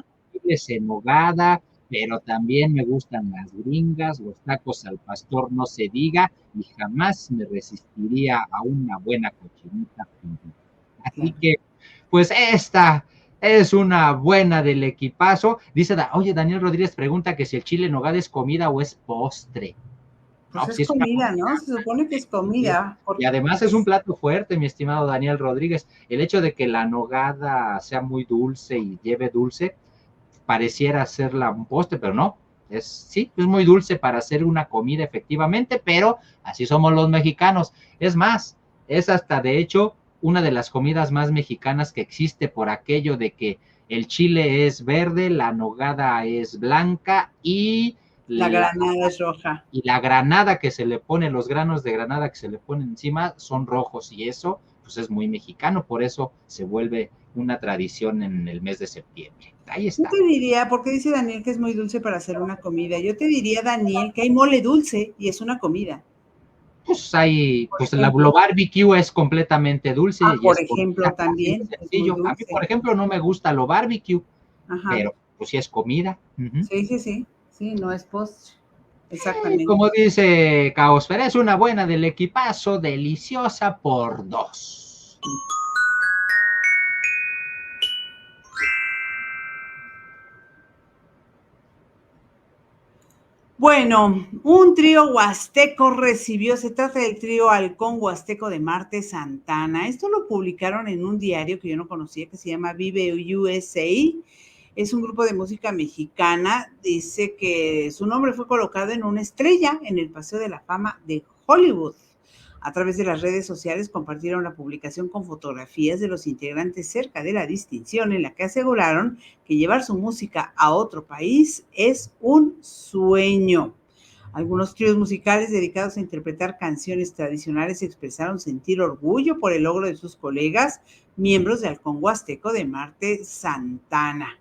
en nogada, pero también me gustan las gringas, los tacos al pastor no se diga, y jamás me resistiría a una buena cochinita. Así que, pues esta es una buena del equipazo. Dice, oye, Daniel Rodríguez pregunta que si el chile en nogada es comida o es postre. Pues no, es comida, ¿no? Se supone que es comida. Y además es un plato fuerte, mi estimado Daniel Rodríguez. El hecho de que la nogada sea muy dulce y lleve dulce, pareciera serla un postre, pero no. Sí, es muy dulce para hacer una comida efectivamente, pero así somos los mexicanos. Es más, es hasta de hecho una de las comidas más mexicanas que existe por aquello de que el chile es verde, la nogada es blanca y La granada es roja. Y la granada que se le pone, los granos de granada que se le ponen encima son rojos, y eso pues es muy mexicano, por eso se vuelve una tradición en el mes de septiembre. Ahí Yo está. te diría, porque dice Daniel que es muy dulce para hacer una comida. Yo te diría, Daniel, que hay mole dulce y es una comida. Pues hay, Por pues lo ejemplo, barbecue es completamente dulce y por es ejemplo, comida, así de también es muy sencillo. A mí, por dulce. ejemplo, no me gusta lo barbecue, Ajá. pero pues sí es comida. Uh-huh. Sí, sí, sí. Sí, no es postre. Exactamente. Como dice Caosfera, es una buena del equipazo, deliciosa por dos. Bueno, un trío huasteco recibió, se trata del trío Halcón Huasteco de Marte Santana. Esto lo publicaron en un diario que yo no conocía, que se llama Vive USA. Es un grupo de música mexicana. Dice que su nombre fue colocado en una estrella en el Paseo de la Fama de Hollywood. A través de las redes sociales compartieron la publicación con fotografías de los integrantes cerca de la distinción, en la que aseguraron que llevar su música a otro país es un sueño. Algunos tríos musicales dedicados a interpretar canciones tradicionales expresaron sentir orgullo por el logro de sus colegas, miembros del Halcón Huasteco de Marte Santana.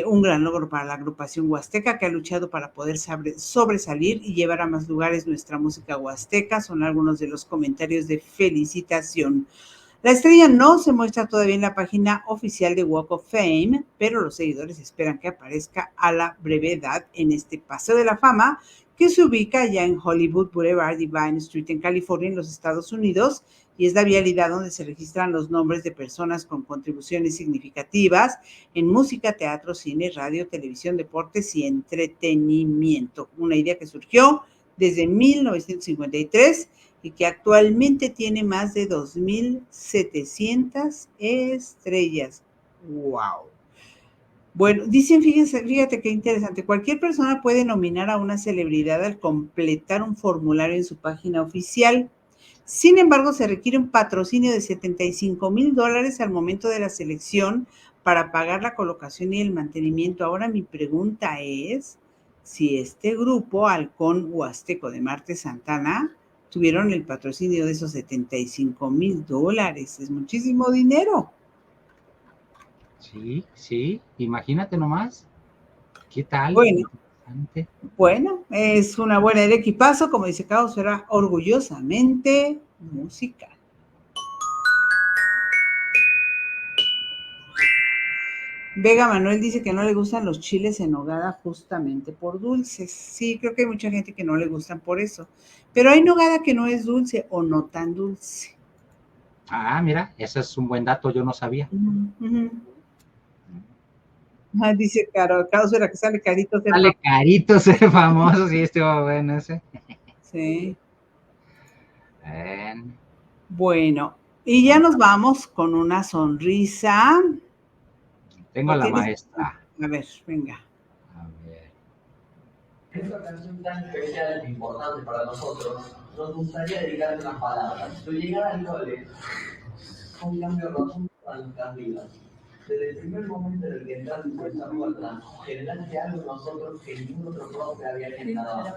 Un gran logro para la agrupación huasteca, que ha luchado para poder sobresalir y llevar a más lugares nuestra música huasteca. Son algunos de los comentarios de felicitación. La estrella no se muestra todavía en la página oficial de Walk of Fame, pero los seguidores esperan que aparezca a la brevedad en este Paseo de la Fama, que se ubica ya en Hollywood Boulevard y Vine Street en California, en los Estados Unidos, y es la vialidad donde se registran los nombres de personas con contribuciones significativas en música, teatro, cine, radio, televisión, deportes y entretenimiento. Una idea que surgió desde 1953 y que actualmente tiene más de 2.700 estrellas. ¡Wow! Bueno, dicen, fíjate qué interesante, cualquier persona puede nominar a una celebridad al completar un formulario en su página oficial. Sin embargo, se requiere un patrocinio de $75,000 al momento de la selección para pagar la colocación y el mantenimiento. Ahora mi pregunta es si este grupo, Halcón Huasteco de Marte Santana, tuvieron el patrocinio de esos $75,000. Es muchísimo dinero. Sí, sí, imagínate nomás. ¿Qué tal? Bueno, Interesante. bueno, es una buena del equipazo, como dice Caos, era orgullosamente musical. Vega Manuel dice que no le gustan los chiles en nogada justamente por dulces. Sí, creo que hay mucha gente que no le gustan por eso. Pero hay nogada que no es dulce o no tan dulce. Ah, mira, ese es un buen dato, yo no sabía. Uh-huh. Dice Caro, Caos era que sale carito ser Sale famoso. carito ser famoso, sí, estuvo bueno ese. Sí. Bien. Bueno, y ya nos vamos con una sonrisa. Tengo ¿O a la tienes? maestra. A ver, venga. A ver. Esta canción tan especial e importante para nosotros, nos gustaría dedicarle unas palabras. Tu llegada al cole fue un cambio rotundo para nuestras vidas. Desde el primer momento en el que entraste por esta puerta, generaste algo en nosotros que ningún otro profe había generado.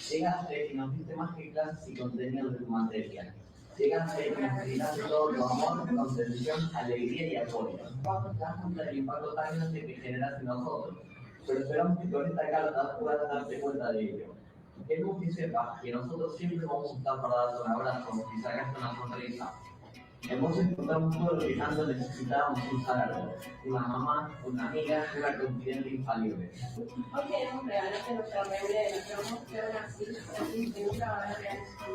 Llegaste y nos diste más que clases y contenidos de tu materia. Llegaste y nos brindaste todo tu amor, contención, alegría y apoyo. ¿Cuánto te das cuenta del impacto tan grande que generaste en nosotros? Pero esperamos que con esta carta puedas darte cuenta de ello. Queremos que sepas que nosotros siempre vamos a estar para darte un abrazo y sacarte una sonrisa. En vos encontramos todo lo que tanto necesitábamos un saludo. Una mamá, una amiga, una confidente infalible. Hoy queremos regalarte nuestra remera de nuestro amor, que aún así que nunca van a realizar.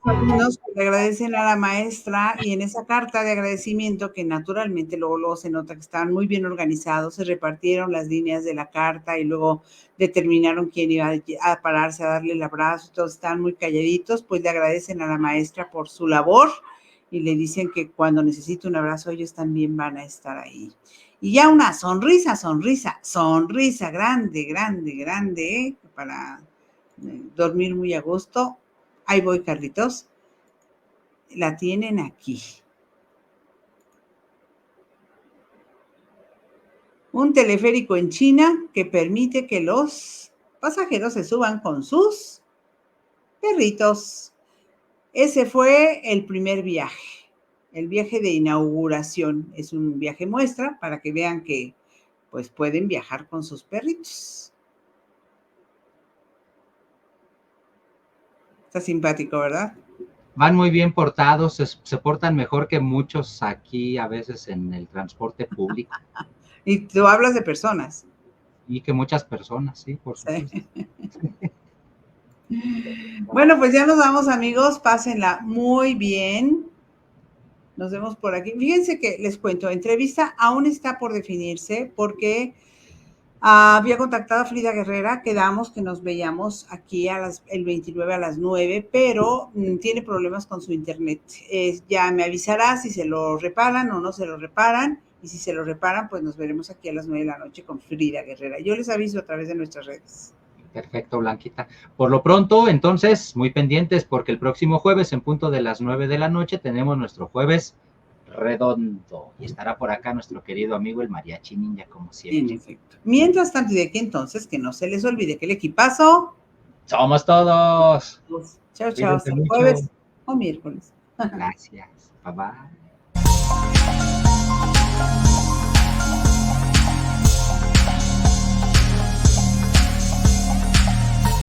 Alumnos que le agradecen a la maestra y en esa carta de agradecimiento que naturalmente luego se nota que estaban muy bien organizados, se repartieron las líneas de la carta y luego determinaron quién iba a pararse a darle el abrazo, todos estaban muy calladitos, pues le agradecen a la maestra por su labor y le dicen que cuando necesite un abrazo ellos también van a estar ahí. Y ya una sonrisa, grande, grande, grande, para dormir muy a gusto. Ahí voy, Carlitos. La tienen aquí. Un teleférico en China que permite que los pasajeros se suban con sus perritos. Ese fue el primer viaje, el viaje de inauguración. Es un viaje muestra para que vean que pues pueden viajar con sus perritos. Está simpático, ¿verdad? Van muy bien portados, se portan mejor que muchos aquí a veces en el transporte público. Y tú hablas de personas. Y que muchas personas, sí, por supuesto. Sí. Bueno, pues ya nos vamos, amigos. Pásenla muy bien. Nos vemos por aquí. Fíjense que les cuento, entrevista aún está por definirse porque había contactado a Frida Guerrera, quedamos que nos veíamos aquí el 29 a las 9, pero tiene problemas con su internet. Ya me avisará si se lo reparan o no se lo reparan, y si se lo reparan, pues nos veremos aquí a las 9 de la noche con Frida Guerrera. Yo les aviso a través de nuestras redes. Perfecto, Blanquita. Por lo pronto, entonces, muy pendientes, porque el próximo jueves, en punto de las 9 de la noche, tenemos nuestro jueves redondo. Y estará por acá nuestro querido amigo el Mariachi Ninja, como siempre. En efecto. Mientras tanto, y de aquí entonces, que no se les olvide que el equipazo... ¡Somos todos! Chao, chao. Hasta el jueves o miércoles. Gracias. Bye, bye.